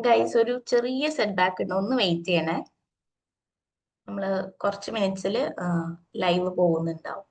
Guys, ഒരു ചെറിയ set back ഉണ്ട്. ഒന്ന് വെയിറ്റ് ചെയ്യണേ. നമ്മള് കുറച്ച് മിനിറ്റ്സിൽ ലൈവ് പോകുന്നുണ്ടാവും.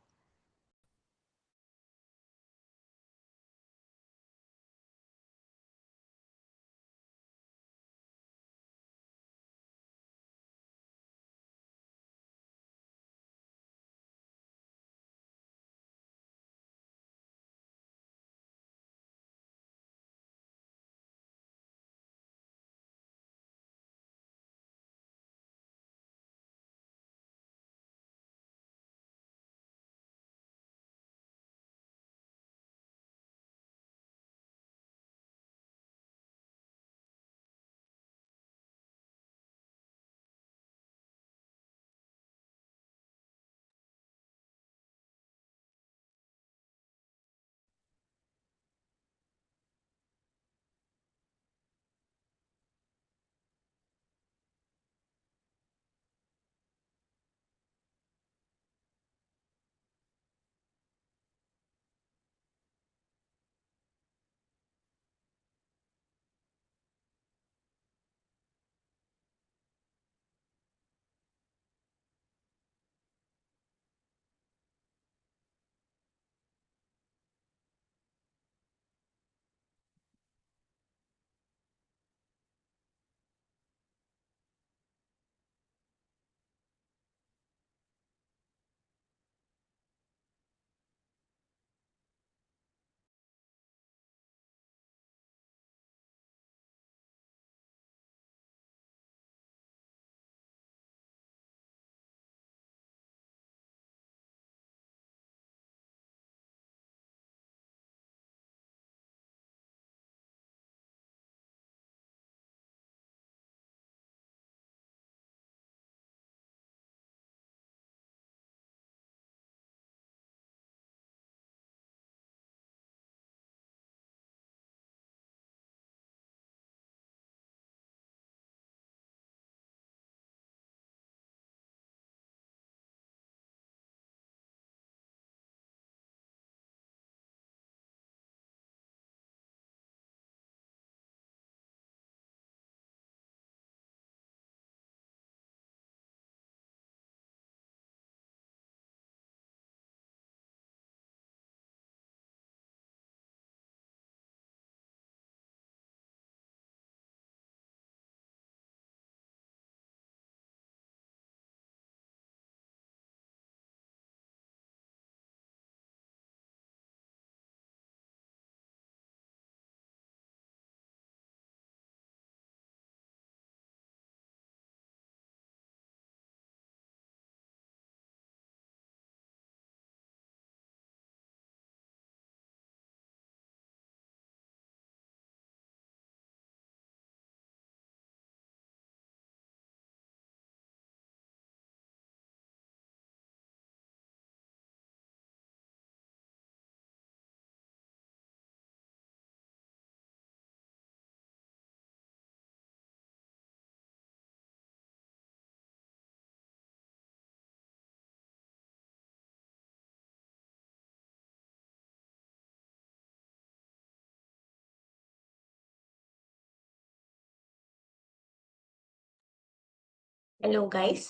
ഹലോ ഗൈസ്,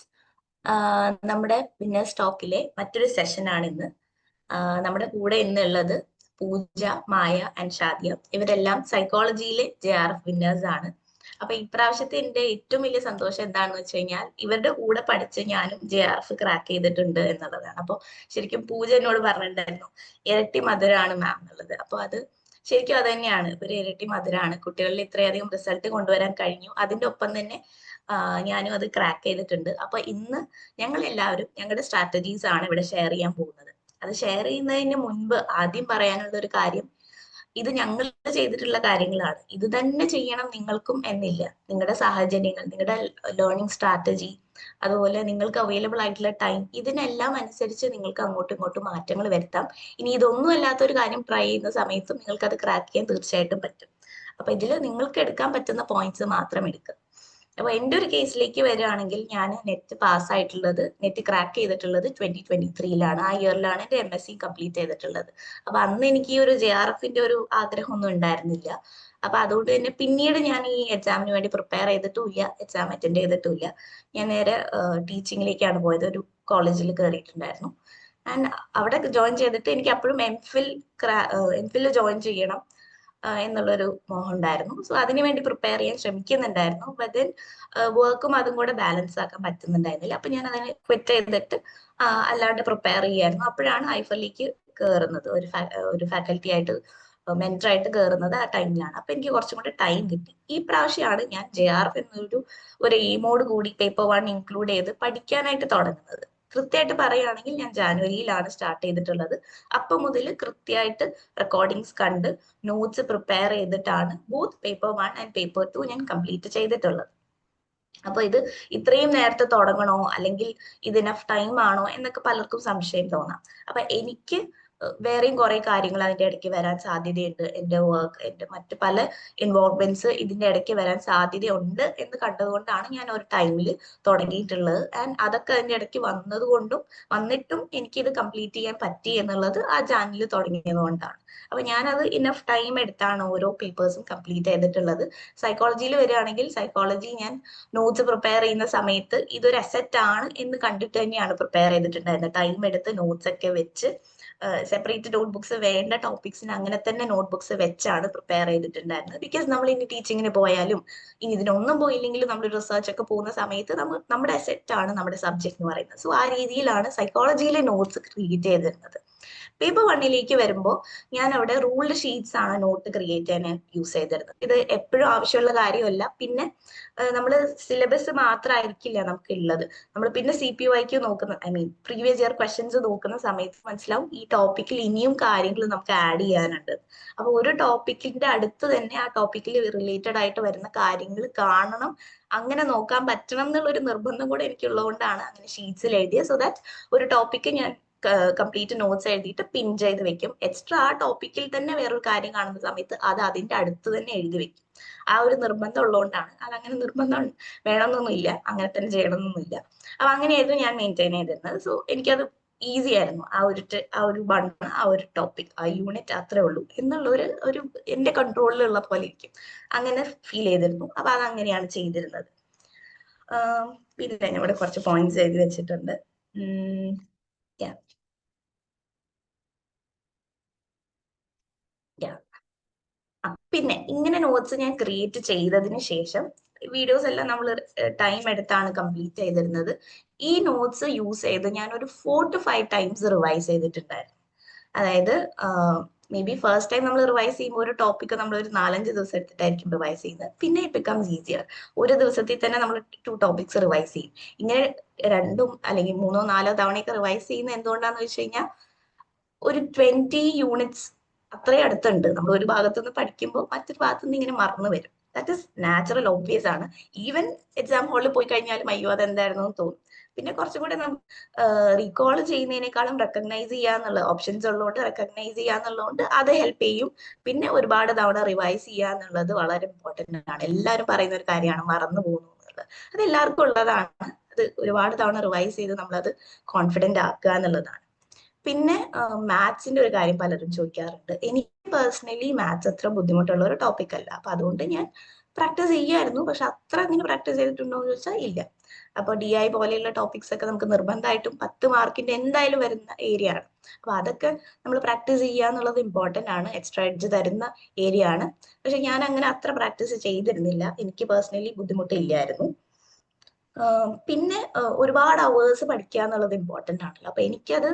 നമ്മുടെ വിന്നേഴ്സ് ടോക്കിലെ മറ്റൊരു സെഷനാണ് ഇന്ന്. നമ്മുടെ കൂടെ ഇന്നുള്ളത് പൂജ, മായ ആൻഡ് ഷാദിയ. ഇവരെല്ലാം സൈക്കോളജിയിലെ JRF വിന്നേഴ്സ് ആണ്. അപ്പൊ ഇപ്രാവശ്യത്തെ എന്റെ ഏറ്റവും വലിയ സന്തോഷം എന്താണെന്ന് വെച്ച് കഴിഞ്ഞാൽ ഇവരുടെ കൂടെ പഠിച്ച് ഞാനും JRF ക്രാക്ക് ചെയ്തിട്ടുണ്ട് എന്നുള്ളതാണ്. അപ്പോൾ ശരിക്കും പൂജ എന്നോട് പറഞ്ഞിട്ടുണ്ടായിരുന്നു ഇരട്ടി മധുരമാണ് മാം എന്നുള്ളത്. അപ്പൊ അത് ശരിക്കും അത് തന്നെയാണ്, ഒരു ഇരട്ടി മധുരമാണ്. കുട്ടികളിൽ ഇത്രയധികം റിസൾട്ട് കൊണ്ടുവരാൻ കഴിഞ്ഞു. അതിന്റെ ഒപ്പം തന്നെ ഞാനും അത് ക്രാക്ക് ചെയ്തിട്ടുണ്ട്. അപ്പൊ ഇന്ന് ഞങ്ങൾ എല്ലാവരും ഞങ്ങളുടെ സ്ട്രാറ്റജീസ് ആണ് ഇവിടെ ഷെയർ ചെയ്യാൻ പോകുന്നത്. അത് ഷെയർ ചെയ്യുന്നതിന് മുൻപ് ആദ്യം പറയാനുള്ള ഒരു കാര്യം, ഇത് ഞങ്ങൾ ചെയ്തിട്ടുള്ള കാര്യങ്ങളാണ്. ഇത് തന്നെ ചെയ്യണം നിങ്ങൾക്കും എന്നില്ല. നിങ്ങളുടെ സാഹചര്യങ്ങൾ, നിങ്ങളുടെ ലേണിംഗ് സ്ട്രാറ്റജി, അതുപോലെ നിങ്ങൾക്ക് അവൈലബിൾ ആയിട്ടുള്ള ടൈം, ഇതിനെല്ലാം അനുസരിച്ച് നിങ്ങൾക്ക് അങ്ങോട്ടും ഇങ്ങോട്ടും മാറ്റങ്ങൾ വരുത്താം. ഇനി ഇതൊന്നും അല്ലാത്ത ഒരു കാര്യം ട്രൈ ചെയ്യുന്ന സമയത്തും നിങ്ങൾക്ക് അത് ക്രാക്ക് ചെയ്യാൻ തീർച്ചയായിട്ടും പറ്റും. അപ്പൊ ഇതിൽ നിങ്ങൾക്ക് എടുക്കാൻ പറ്റുന്ന പോയിന്റ്സ് മാത്രം എടുക്കുക. അപ്പൊ എന്റെ ഒരു കേസിലേക്ക് വരികയാണെങ്കിൽ, ഞാൻ നെറ്റ് ക്രാക്ക് ചെയ്തിട്ടുള്ളത് 2023-ലാണ്. ആ ഇയറിലാണ് എന്റെ MSc കംപ്ലീറ്റ് ചെയ്തിട്ടുള്ളത്. അപ്പൊ അന്ന് എനിക്ക് ഈ ഒരു JRFന്റെ ഒരു ആഗ്രഹമൊന്നും ഉണ്ടായിരുന്നില്ല. അപ്പൊ അതുകൊണ്ട് തന്നെ പിന്നീട് ഞാൻ ഈ എക്സാമിന് വേണ്ടി പ്രിപ്പയർ ചെയ്തിട്ടുമില്ല, എക്സാം അറ്റൻഡ് ചെയ്തിട്ടുമില്ല. ഞാൻ നേരെ ടീച്ചിങ്ങിലേക്കാണ് പോയത്. ഒരു കോളേജിൽ കയറിയിട്ടുണ്ടായിരുന്നു. ആൻഡ് അവിടെ ജോയിൻ ചെയ്തിട്ട് എനിക്ക് അപ്പോഴും എംഫിൽ ജോയിൻ ചെയ്യണം എന്നുള്ളൊരു മോഹം ഉണ്ടായിരുന്നു. സോ അതിനു വേണ്ടി പ്രിപ്പയർ ചെയ്യാൻ ശ്രമിക്കുന്നുണ്ടായിരുന്നു. ബട്ട് ദെൻ വർക്കും അതും കൂടെ ബാലൻസ് ആക്കാൻ പറ്റുന്നുണ്ടായിരുന്നില്ല. അപ്പൊ ഞാൻ അതിനെ ക്വിറ്റ് ചെയ്തിട്ട് അല്ലാണ്ട് പ്രിപ്പയർ ചെയ്യായിരുന്നു. അപ്പോഴാണ് ഐഫലിലേക്ക് കയറുന്നത്, ഒരു ഫാക്കൽറ്റി ആയിട്ട് മെന്ററായിട്ട് കയറുന്നത് ആ ടൈമിലാണ്. അപ്പൊ എനിക്ക് കുറച്ചും കൂടെ ടൈം കിട്ടി. ഈ പ്രാവശ്യമാണ് ഞാൻ JRF ഒരു എയിമോട് കൂടി പേപ്പർ 1 ഇൻക്ലൂഡ് ചെയ്ത് പഠിക്കാനായിട്ട് തുടങ്ങുന്നത്. കൃത്യമായിട്ട് പറയുകയാണെങ്കിൽ ഞാൻ ജാനുവരിയിലാണ് സ്റ്റാർട്ട് ചെയ്തിട്ടുള്ളത്. അപ്പൊ മുതൽ കൃത്യമായിട്ട് റെക്കോർഡിങ്സ് കണ്ട് നോട്ട്സ് പ്രിപ്പയർ ചെയ്തിട്ടാണ് ബോത്ത് പേപ്പർ 1 ആൻഡ് പേപ്പർ 2 ഞാൻ കംപ്ലീറ്റ് ചെയ്തിട്ടുള്ളത്. അപ്പൊ ഇത് ഇത്രയും നേരത്തെ തുടങ്ങണോ, അല്ലെങ്കിൽ ഇത് ഇനഫ് ടൈം ആണോ എന്നൊക്കെ പലർക്കും സംശയം തോന്നാം. അപ്പൊ എനിക്ക് വേറെയും കുറെ കാര്യങ്ങൾ അതിന്റെ ഇടയ്ക്ക് വരാൻ സാധ്യതയുണ്ട്. എന്റെ വർക്ക്, എന്റെ മറ്റ് പല ഇൻവോൾവ്മെന്റ്സ് ഇതിന്റെ ഇടയ്ക്ക് വരാൻ സാധ്യതയുണ്ട് എന്ന് കണ്ടതുകൊണ്ടാണ് ഞാൻ ഒരു ടൈമിൽ തുടങ്ങിയിട്ടുള്ളത്. ആൻഡ് അതൊക്കെ അതിന്റെ ഇടയ്ക്ക് വന്നിട്ടും എനിക്ക് ഇത് കംപ്ലീറ്റ് ചെയ്യാൻ പറ്റി എന്നുള്ളത് ആ ജാനിൽ തുടങ്ങിയത് കൊണ്ടാണ്. അപ്പൊ ഞാനത് ഇനഫ് ടൈം എടുത്താണ് ഓരോ പേപ്പേഴ്സും കംപ്ലീറ്റ് ചെയ്തിട്ടുള്ളത്. സൈക്കോളജിയിൽ വരികയാണെങ്കിൽ സൈക്കോളജി ഞാൻ നോട്ട്സ് പ്രിപ്പയർ ചെയ്യുന്ന സമയത്ത് ഇതൊരു അസറ്റ് ആണ് എന്ന് കണ്ടിട്ട് തന്നെയാണ് പ്രിപ്പയർ ചെയ്തിട്ടുണ്ടായിരുന്നത്. ടൈം എടുത്ത് നോട്ട്സ് ഒക്കെ വെച്ച് സെപ്പറേറ്റ് നോട്ട്ബുക്സ് വേണ്ട ടോപ്പിക്സിന് അങ്ങനെ തന്നെ നോട്ട്ബുക്സ് വെച്ചാണ് പ്രിപ്പയർ ചെയ്തിട്ടുണ്ടായിരുന്നത്. ബിക്കോസ് നമ്മൾ ഇനി ടീച്ചിങ്ങിന് പോയാലും ഇനി ഇതിനൊന്നും പോയില്ലെങ്കിലും നമ്മൾ റിസർച്ച് ഒക്കെ പോകുന്ന സമയത്ത് നമ്മുടെ അസറ്റ് ആണ് നമ്മുടെ സബ്ജക്ട് എന്ന് പറയുന്നത്. സോ ആ രീതിയിലാണ് സൈക്കോളജിയിലെ നോട്ട്സ് ക്രിയേറ്റ് ചെയ്തിരുന്നത്. പേപ്പർ 1 വരുമ്പോൾ ഞാൻ അവിടെ റൂൾഡ് ഷീറ്റ്സ് ആണ് നോട്ട് ക്രിയേറ്റ് ചെയ്യാൻ യൂസ് ചെയ്തിരുന്നത്. ഇത് എപ്പോഴും ആവശ്യമുള്ള കാര്യമല്ല. പിന്നെ നമ്മൾ സിലബസ് മാത്രമായിരിക്കില്ല നമുക്ക് ഉള്ളത്. നമ്മൾ പിന്നെ CPYQ നോക്കുന്ന, പ്രീവിയസ് ഇയർ ക്വസ്റ്റ്യൻസ് നോക്കുന്ന സമയത്ത് മനസ്സിലാവും ഈ ടോപ്പിക്കിൽ ഇനിയും കാര്യങ്ങൾ നമുക്ക് ആഡ് ചെയ്യാനുണ്ട്. അപ്പൊ ഒരു ടോപ്പിക്കിന്റെ അടുത്ത് തന്നെ ആ ടോപ്പിക്കിൽ റിലേറ്റഡ് ആയിട്ട് വരുന്ന കാര്യങ്ങൾ കാണണം, അങ്ങനെ നോക്കാൻ പറ്റണം എന്നുള്ളൊരു നിർബന്ധം കൂടെ എനിക്കുള്ളതുകൊണ്ടാണ് അങ്ങനെ ഷീറ്റ്സിൽ എഴുതിയത്. സോ ദാറ്റ് ഒരു ടോപ്പിക്ക് ഞാൻ കംപ്ലീറ്റ് നോട്ട്സ് എഴുതിയിട്ട് പിൻ ചെയ്ത് വെക്കും. എക്സ്ട്രാ ആ ടോപ്പിക്കിൽ തന്നെ വേറൊരു കാര്യം കാണുന്ന സമയത്ത് അത് അതിന്റെ അടുത്ത് തന്നെ എഴുതി വെക്കും. ആ ഒരു നിർബന്ധം ഉള്ളതുകൊണ്ടാണ്. അതങ്ങനെ നിർബന്ധം വേണമെന്നൊന്നുമില്ല, അങ്ങനെ തന്നെ ചെയ്യണമെന്നൊന്നുമില്ല. അപ്പൊ അങ്ങനെയായിരുന്നു ഞാൻ മെയിൻറ്റെയിൻ ചെയ്തിരുന്നത്. സോ എനിക്കത് ഈസി ആയിരുന്നു. ആ ഒരു ബണ്ണ്, ആ ഒരു ടോപ്പിക്, ആ യൂണിറ്റ് അത്രേ ഉള്ളൂ എന്നുള്ള ഒരു എന്റെ കൺട്രോളിലുള്ള പോലെ ഇരിക്കും. അങ്ങനെ ഫീൽ ചെയ്തിരുന്നു. അപ്പൊ അതങ്ങനെയാണ് ചെയ്തിരുന്നത്. പിന്നെ ഞാൻ ഇവിടെ കുറച്ച് പോയിന്റ്സ് എഴുതി വെച്ചിട്ടുണ്ട്. പിന്നെ ഇങ്ങനെ നോട്ട്സ് ഞാൻ ക്രിയേറ്റ് ചെയ്തതിന് ശേഷം വീഡിയോസ് എല്ലാം നമ്മൾ ടൈം എടുത്താണ് കംപ്ലീറ്റ് ചെയ്തിരുന്നത്. ഈ നോട്ട്സ് യൂസ് ചെയ്ത് ഞാൻ ഒരു 4 to 5 ടൈംസ് റിവൈസ് ചെയ്തിട്ടുണ്ടായിരുന്നു. അതായത് മേ ബി ഫസ്റ്റ് ടൈം നമ്മൾ റിവൈസ് ചെയ്യുമ്പോൾ ഒരു ടോപ്പിക്ക് നമ്മൾ ഒരു 4-5 ദിവസം എടുത്തിട്ടായിരിക്കും റിവൈസ് ചെയ്യുന്നത്. പിന്നെ ഇറ്റ് ബിക്കംസ് ഈസിയർ. ഒരു ദിവസത്തിൽ തന്നെ നമ്മൾ 2 ടോപ്പിക്സ് റിവൈസ് ചെയ്യും. ഇങ്ങനെ 2 അല്ലെങ്കിൽ 3-4 തവണയൊക്കെ റിവൈസ് ചെയ്യുന്നത് എന്തുകൊണ്ടാന്ന് വെച്ച് കഴിഞ്ഞാൽ ഒരു 20 യൂണിറ്റ്സ് അത്രയും അടുത്തുണ്ട്. നമ്മൾ ഒരു ഭാഗത്തുനിന്ന് പഠിക്കുമ്പോൾ മറ്റൊരു ഭാഗത്തുനിന്ന് ഇങ്ങനെ മറന്നു വരും. ദാറ്റ് ഇസ് നാച്ചുറൽ, ഒബ്വിയസ് ആണ്. ഈവൻ എക്സാം ഹാളിൽ പോയി കഴിഞ്ഞാലും അയ്യോ അതെന്തായിരുന്നു എന്ന് തോന്നും. പിന്നെ കുറച്ചും കൂടെ റീകോൾ ചെയ്യുന്നതിനേക്കാളും റെക്കഗ്നൈസ് ചെയ്യാന്നുള്ള ഓപ്ഷൻസ് ഉള്ളതുകൊണ്ട് റെക്കഗ്നൈസ് ചെയ്യാന്നുള്ളതുകൊണ്ട് അത് ഹെൽപ്പ് ചെയ്യും. പിന്നെ ഒരുപാട് തവണ റിവൈസ് ചെയ്യാന്നുള്ളത് വളരെ ഇമ്പോർട്ടന്റ് ആണ്. എല്ലാവരും പറയുന്ന ഒരു കാര്യമാണ് മറന്നു പോകുന്നു എന്നുള്ളത്. അത് എല്ലാവർക്കും ഉള്ളതാണ്. അത് ഒരുപാട് തവണ റിവൈസ് ചെയ്ത് നമ്മളത് കോൺഫിഡന്റ് ആക്കുക എന്നുള്ളതാണ്. പിന്നെ മാത്സിന്റെ ഒരു കാര്യം പലരും ചോദിക്കാറുണ്ട്. എനിക്ക് പേഴ്സണലി മാത്സ് അത്ര ബുദ്ധിമുട്ടുള്ള ഒരു ടോപ്പിക് അല്ല. അപ്പൊ അതുകൊണ്ട് ഞാൻ പ്രാക്ടീസ് ചെയ്യായിരുന്നു. പക്ഷെ അത്ര അങ്ങനെ പ്രാക്ടീസ് ചെയ്തിട്ടുണ്ടോ എന്ന് ചോദിച്ചാൽ ഇല്ല. അപ്പൊ DI പോലെയുള്ള ടോപ്പിക്സ് ഒക്കെ നമുക്ക് നിർബന്ധമായിട്ടും 10 മാർക്കിന്റെ എന്തായാലും വരുന്ന ഏരിയ ആണ്. അപ്പൊ അതൊക്കെ നമ്മൾ പ്രാക്ടീസ് ചെയ്യുക എന്നുള്ളത് ഇമ്പോർട്ടന്റ് ആണ്, എക്സ്ട്രാ എഡ്ജ് തരുന്ന ഏരിയ ആണ്. പക്ഷെ ഞാൻ അങ്ങനെ അത്ര പ്രാക്ടീസ് ചെയ്തിരുന്നില്ല. എനിക്ക് പേഴ്സണലി ബുദ്ധിമുട്ടില്ലായിരുന്നു. പിന്നെ ഒരുപാട് അവേഴ്സ് പഠിക്കുക എന്നുള്ളത് ഇമ്പോർട്ടന്റ് ആണല്ലോ. അപ്പൊ എനിക്കത്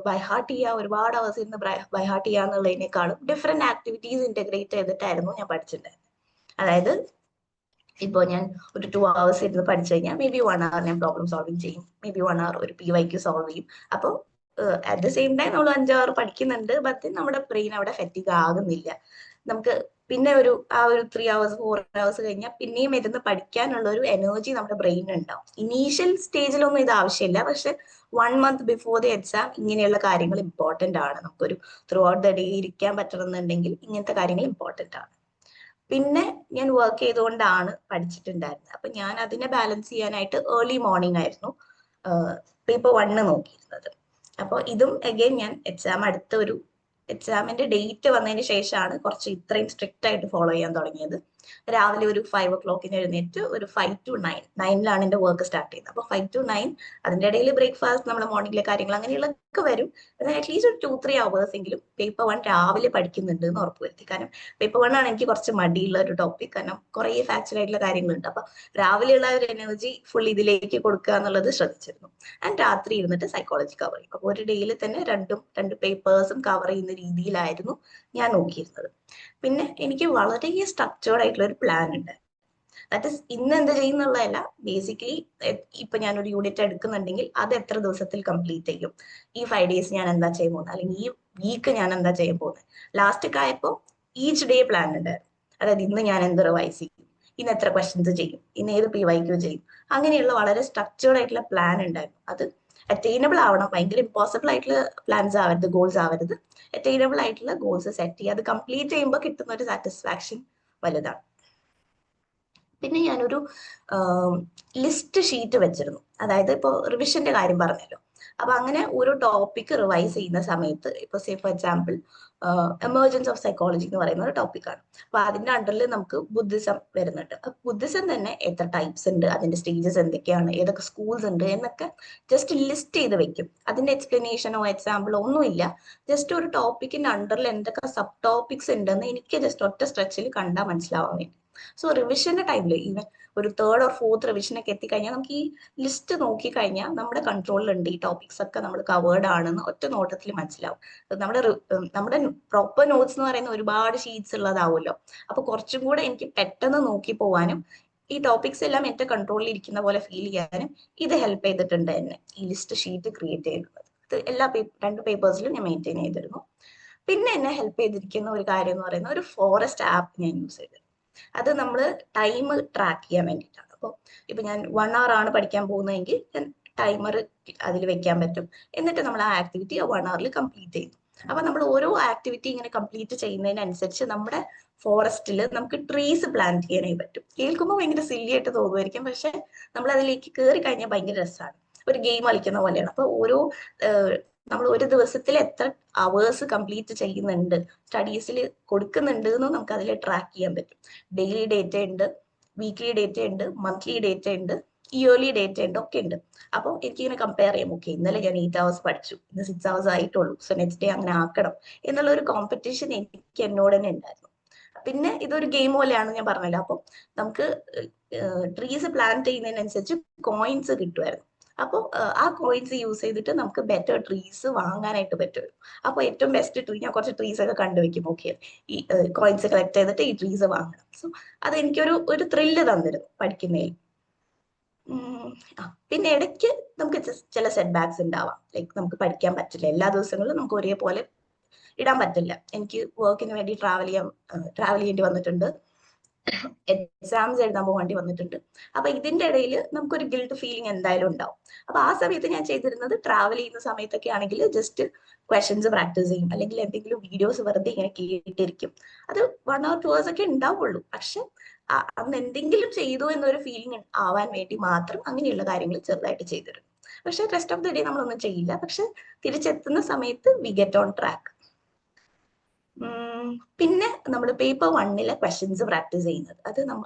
ബൈഹാർട്ട് ചെയ്യുക, ഒരുപാട് അവേഴ്സ് ഇരുന്ന് ബൈഹാർട്ട് ചെയ്യുക എന്നുള്ളതിനേക്കാളും ഡിഫറെന്റ് ആക്ടിവിറ്റീസ് ഇന്റഗ്രേറ്റ് ചെയ്തിട്ടായിരുന്നു ഞാൻ പഠിച്ചിട്ടുണ്ടായിരുന്നത്. അതായത് ഇപ്പോൾ ഞാൻ ഒരു 2 hours ഇരുന്ന് പഠിച്ചു കഴിഞ്ഞാൽ മേ ബി 1 hour ഞാൻ പ്രോബ്ലം സോൾവിങ് ചെയ്യും, മേ ബി 1 hour ഒരു PYQ സോൾവ് ചെയ്യും. അപ്പോൾ അറ്റ് ദ സെയിം ടൈം നമ്മൾ 5 hour പഠിക്കുന്നുണ്ട്, ബട്ട് നമ്മുടെ ബ്രെയിൻ അവിടെ ഫെറ്റിഗ് ആകുന്നില്ല. നമുക്ക് പിന്നെ ആ ഒരു 3 hours 4 hours കഴിഞ്ഞാൽ പിന്നെയും ഇരുന്ന് പഠിക്കാനുള്ള ഒരു എനർജി നമ്മുടെ ബ്രെയിൻ ഉണ്ടാവും. ഇനീഷ്യൽ സ്റ്റേജിലൊന്നും ഇത് ആവശ്യമില്ല, പക്ഷെ 1 month ബിഫോർ ദി എക്സാം ഇങ്ങനെയുള്ള കാര്യങ്ങൾ ഇമ്പോർട്ടന്റ് ആണ്. നമുക്കൊരു ത്രൂ ഔട്ട് ദ ഡേ ഇരിക്കാൻ പറ്റണമെന്നുണ്ടെങ്കിൽ ഇങ്ങനത്തെ കാര്യങ്ങൾ ഇമ്പോർട്ടന്റ് ആണ്. പിന്നെ ഞാൻ വർക്ക് ചെയ്തുകൊണ്ടാണ് പഠിച്ചിട്ടുണ്ടായിരുന്നത്. അപ്പൊ ഞാൻ അതിനെ ബാലൻസ് ചെയ്യാനായിട്ട് ഏർലി മോർണിംഗ് ആയിരുന്നു പേപ്പർ 1 നോക്കിയിരുന്നത്. അപ്പോൾ ഇതും അഗൈൻ ഞാൻ എക്സാം അടുത്ത ഒരു എക്സാമിന്റെ ഡേറ്റ് വന്നതിന് ശേഷമാണ് കുറച്ച് ഇത്രയും സ്ട്രിക്റ്റ് ആയിട്ട് ഫോളോ ചെയ്യാൻ തുടങ്ങിയത്. രാവിലെ ഒരു 5 o'clock എഴുന്നേറ്റ് ഒരു 5 to 9 9-ലാണ് എന്റെ വർക്ക് സ്റ്റാർട്ട് ചെയ്യുന്നത്. അപ്പോൾ 5 to 9 അതിന്റെ ഇടയിൽ ബ്രേക്ക്ഫാസ്റ്റ്, നമ്മുടെ മോർണിംഗിലെ കാര്യങ്ങൾ അങ്ങനെയുള്ളതൊക്കെ വരും. എന്നാൽ അറ്റ്ലീസ്റ്റ് ഒരു 2-3 hours എങ്കിലും പേപ്പർ 1 രാവിലെ പഠിക്കുന്നുണ്ട് എന്ന് ഉറപ്പുവരുത്തി. കാരണം പേപ്പർ 1 ആണ് എനിക്ക് കുറച്ച് മടിയുള്ള ഒരു ടോപ്പിക്. കാരണം കുറേ ഫാക്ച്വൽ ആയിട്ടുള്ള കാര്യങ്ങളുണ്ട്. അപ്പൊ രാവിലെയുള്ള ഒരു എനർജി ഫുൾ ഇതിലേക്ക് കൊടുക്കുക എന്നുള്ളത് ശ്രദ്ധിച്ചിരുന്നു. ആൻഡ് രാത്രി ഇരുന്നിട്ട് സൈക്കോളജി കവർ ചെയ്യും. അപ്പോൾ ഒരു ഡേയിൽ തന്നെ രണ്ട് പേപ്പേഴ്സും കവർ ചെയ്യുന്ന രീതിയിലായിരുന്നു ഞാൻ നോക്കിയിരുന്നത്. പിന്നെ എനിക്ക് വളരെ സ്ട്രക്ചേർഡ് ആയിട്ടുള്ള ഒരു പ്ലാൻ ഉണ്ട്. ദാറ്റ് ഇസ് ഇന്ന് എന്ത് ചെയ്യുന്നുള്ളതല്ല, ബേസിക്കലി ഇപ്പൊ ഞാനൊരു യൂണിറ്റ് എടുക്കുന്നുണ്ടെങ്കിൽ അത് എത്ര ദിവസത്തിൽ കംപ്ലീറ്റ് ചെയ്യും, ഈ 5 days ഞാൻ എന്താ ചെയ്യാൻ പോകുന്നത്, അല്ലെങ്കിൽ ഈ വീക്ക് ഞാൻ എന്താ ചെയ്യാൻ പോകുന്നത്. ലാസ്റ്റ് ഒക്കെ ആയപ്പോൾ ഈച്ച് ഡേ പ്ലാൻ ഉണ്ടായിരുന്നു. അതായത് ഇന്ന് ഞാൻ എന്ത് റിവൈസ് ചെയ്യും, ഇന്ന് എത്ര ക്വസ്റ്റ്യൻസ് ചെയ്യും, ഇന്ന് ഏത് PYQ ചെയ്യും, അങ്ങനെയുള്ള വളരെ സ്ട്രക്ചേർഡ് ആയിട്ടുള്ള പ്ലാൻ ഉണ്ടായിരുന്നു. അത് അറ്റൈനബിൾ ആവണം. ഭയങ്കര ഇമ്പോസിബിൾ ആയിട്ടുള്ള പ്ലാൻസ് ആവരുത്, ഗോൾസ് ആവരുത്. അറ്റൈനബിൾ ആയിട്ടുള്ള ഗോൾസ് സെറ്റ് ചെയ്യുക. അത് കംപ്ലീറ്റ് ചെയ്യുമ്പോൾ കിട്ടുന്ന ഒരു സാറ്റിസ്ഫാക്ഷൻ വലുതാണ്. പിന്നെ ഞാനൊരു ലിസ്റ്റ് ഷീറ്റ് വെച്ചിരുന്നു. അതായത് ഇപ്പോൾ റിവിഷന്റെ കാര്യം പറഞ്ഞല്ലോ. അപ്പൊ അങ്ങനെ ഒരു ടോപ്പിക് റിവൈസ് ചെയ്യുന്ന സമയത്ത്, ഇപ്പൊ say for example emergence of psychology എന്ന് പറയുന്ന ഒരു ടോപ്പിക്കാണ്. അപ്പൊ അതിന്റെ അണ്ടറിൽ നമുക്ക് ബുദ്ധിസം വരുന്നുണ്ട്. ബുദ്ധിസം തന്നെ എത്ര ടൈപ്സ് ഉണ്ട്, അതിന്റെ സ്റ്റേജസ് എന്തൊക്കെയാണ്, ഏതൊക്കെ സ്കൂൾസ് ഉണ്ട് എന്നൊക്കെ ജസ്റ്റ് ലിസ്റ്റ് ചെയ്ത് വെക്കും. അതിന്റെ എക്സ്പ്ലനേഷനോ എക്സാമ്പിളോ ഒന്നുമില്ല. ജസ്റ്റ് ഒരു ടോപ്പിക്കിന്റെ അണ്ടറിൽ എന്തൊക്കെ സബ് ടോപ്പിക്സ് ഉണ്ടെന്ന് എനിക്ക് ജസ്റ്റ് ഒറ്റ സ്ട്രെച്ചിൽ കണ്ടാൽ മനസ്സിലാവാൻ വേണ്ടി. സോ റിവിഷന്റെ ടൈമിൽ ഈവൻ ഒരു 3rd or 4th റിവിഷനൊക്കെ എത്തിക്കഴിഞ്ഞാൽ നമുക്ക് ഈ ലിസ്റ്റ് നോക്കി കഴിഞ്ഞാൽ നമ്മുടെ കൺട്രോളിലുണ്ട്, ഈ ടോപ്പിക്സ് ഒക്കെ നമ്മൾ കവേർഡ് ആണെന്ന് ഒറ്റ നോട്ടത്തിൽ മനസ്സിലാവും. നമ്മുടെ പ്രോപ്പർ നോട്ട്സ് എന്ന് പറയുന്ന ഒരുപാട് ഷീറ്റ്സ് ഉള്ളതാവുമല്ലോ. അപ്പൊ കുറച്ചും കൂടെ എനിക്ക് പെട്ടെന്ന് നോക്കി പോവാനും ഈ ടോപ്പിക്സ് എല്ലാം എന്റെ കൺട്രോളിൽ ഇരിക്കുന്ന പോലെ ഫീൽ ചെയ്യാനും ഇത് ഹെൽപ്പ് ചെയ്തിട്ടുണ്ട് എന്നെ, ഈ ലിസ്റ്റ് ഷീറ്റ് ക്രിയേറ്റ് ചെയ്യുന്നത്. ഇത് എല്ലാ 2 പേപ്പേഴ്സിലും ഞാൻ മെയിൻറ്റെയിൻ ചെയ്തിരുന്നു. പിന്നെ എന്നെ ഹെൽപ്പ് ചെയ്തിരിക്കുന്ന ഒരു കാര്യം എന്ന് പറയുന്നത് ഒരു ഫോറസ്റ്റ് ആപ്പ് ഞാൻ യൂസ് ചെയ്തിരുന്നു. അത് നമ്മൾ ടൈം ട്രാക്ക് ചെയ്യാൻ വേണ്ടിയിട്ടാണ്. അപ്പോൾ ഇപ്പൊ ഞാൻ 1 hour ആണ് പഠിക്കാൻ പോകുന്നതെങ്കിൽ ടൈമർ അതിൽ വെക്കാൻ പറ്റും. എന്നിട്ട് നമ്മൾ ആ ആക്ടിവിറ്റി 1 hour കംപ്ലീറ്റ് ചെയ്യും. അപ്പൊ നമ്മൾ ഓരോ ആക്ടിവിറ്റി ഇങ്ങനെ കംപ്ലീറ്റ് ചെയ്യുന്നതിനനുസരിച്ച് നമ്മുടെ ഫോറസ്റ്റിൽ നമുക്ക് ട്രീസ് പ്ലാന്റ് ചെയ്യാനായി പറ്റും. കേൾക്കുമ്പോൾ ഭയങ്കര സില്ലി ആയിട്ട് തോന്നുമായിരിക്കും, പക്ഷെ നമ്മൾ അതിലേക്ക് കയറി കഴിഞ്ഞാൽ ഭയങ്കര രസമാണ്. ഒരു ഗെയിം കളിക്കുന്ന പോലെയാണ്. അപ്പൊ ഓരോ നമ്മൾ ഒരു ദിവസത്തിൽ എത്ര അവേഴ്സ് കംപ്ലീറ്റ് ചെയ്യുന്നുണ്ട്, സ്റ്റഡീസിൽ കൊടുക്കുന്നുണ്ട് എന്ന് നമുക്ക് അതിൽ ട്രാക്ക് ചെയ്യാൻ പറ്റും. ഡെയിലി ഡേറ്റ ഉണ്ട്, വീക്ക്ലി ഡേറ്റ ഉണ്ട്, മന്ത്ലി ഡേറ്റ ഉണ്ട്, ഇയർലി ഡേറ്റ ഉണ്ട്, ഒക്കെ ഉണ്ട്. അപ്പോൾ എനിക്കിങ്ങനെ കമ്പയർ ചെയ്യാം. ഓക്കെ, ഇന്നലെ ഞാൻ 8 hours പഠിച്ചു, ഇന്ന് 6 hours ആയിട്ടുള്ളൂ, സോ നെക്സ്റ്റ് ഡേ അങ്ങനെ ആക്കണം എന്നുള്ള ഒരു കോമ്പറ്റീഷൻ എനിക്ക് എന്നോട് തന്നെ ഉണ്ടായിരുന്നു. പിന്നെ ഇതൊരു ഗെയിം പോലെയാണ് ഞാൻ പറഞ്ഞല്ലോ. അപ്പോൾ നമുക്ക് ട്രീസ് പ്ലാൻ ചെയ്യുന്നതിനനുസരിച്ച് കോയിൻസ് കിട്ടുമായിരുന്നു. അപ്പോൾ ആ കോയിൻസ് യൂസ് ചെയ്തിട്ട് നമുക്ക് ബെറ്റർ ട്രീസ് വാങ്ങാനായിട്ട് പറ്റും. അപ്പോൾ ഏറ്റവും ബെസ്റ്റ് ട്രീ, ഞാൻ കുറച്ച് ട്രീസ് ഒക്കെ കണ്ടുവെക്കും. ഓക്കെ, ഈ കോയിൻസ് കളക്ട് ചെയ്തിട്ട് ഈ ട്രീസ് വാങ്ങണം. സോ അത് എനിക്കൊരു ത്രില്ല് തന്നിരുന്നു പഠിക്കുന്നതിൽ. പിന്നെ ഇടയ്ക്ക് നമുക്ക് ചില സെറ്റ് ബാക്സ് ഉണ്ടാവാം. ലൈക്ക് നമുക്ക് പഠിക്കാൻ പറ്റില്ല, എല്ലാ ദിവസങ്ങളിലും നമുക്ക് ഒരേപോലെ ഇടാൻ പറ്റില്ല. എനിക്ക് വർക്കിന് വേണ്ടി ട്രാവൽ ചെയ്യേണ്ടി വന്നിട്ടുണ്ട്, എക്സാംസ് എഴുതാൻ പോകേണ്ടി വന്നിട്ടുണ്ട്. അപ്പൊ ഇതിന്റെ ഇടയിൽ നമുക്കൊരു ഗിൽട്ട് ഫീലിംഗ് എന്തായാലും ഉണ്ടാവും. അപ്പൊ ആ സമയത്ത് ഞാൻ ചെയ്തിരുന്നത്, ട്രാവൽ ചെയ്യുന്ന സമയത്തൊക്കെ ആണെങ്കിൽ ജസ്റ്റ് ക്വസ്റ്റ്യൻസ് പ്രാക്ടീസ് ചെയ്യും, അല്ലെങ്കിൽ എന്തെങ്കിലും വീഡിയോസ് വെറുതെ ഇങ്ങനെ കേട്ടിരിക്കും. അത് 1 or 2 hours ഒക്കെ ഉണ്ടാവുള്ളൂ, പക്ഷെ അന്ന് എന്തെങ്കിലും ചെയ്തു എന്നൊരു ഫീലിംഗ് ആവാൻ വേണ്ടി മാത്രം അങ്ങനെയുള്ള കാര്യങ്ങൾ ചെറുതായിട്ട് ചെയ്തിരുന്നു. പക്ഷെ റെസ്റ്റ് ഓഫ് ദി ഡേ നമ്മളൊന്നും ചെയ്യില്ല. പക്ഷെ തിരിച്ചെത്തുന്ന സമയത്ത് വി ഗെറ്റ് ഓൺ ട്രാക്ക്. പിന്നെ നമ്മൾ പേപ്പർ 1 ക്വസ്റ്റ്യൻസ് പ്രാക്ടീസ് ചെയ്യുന്നത്, അത്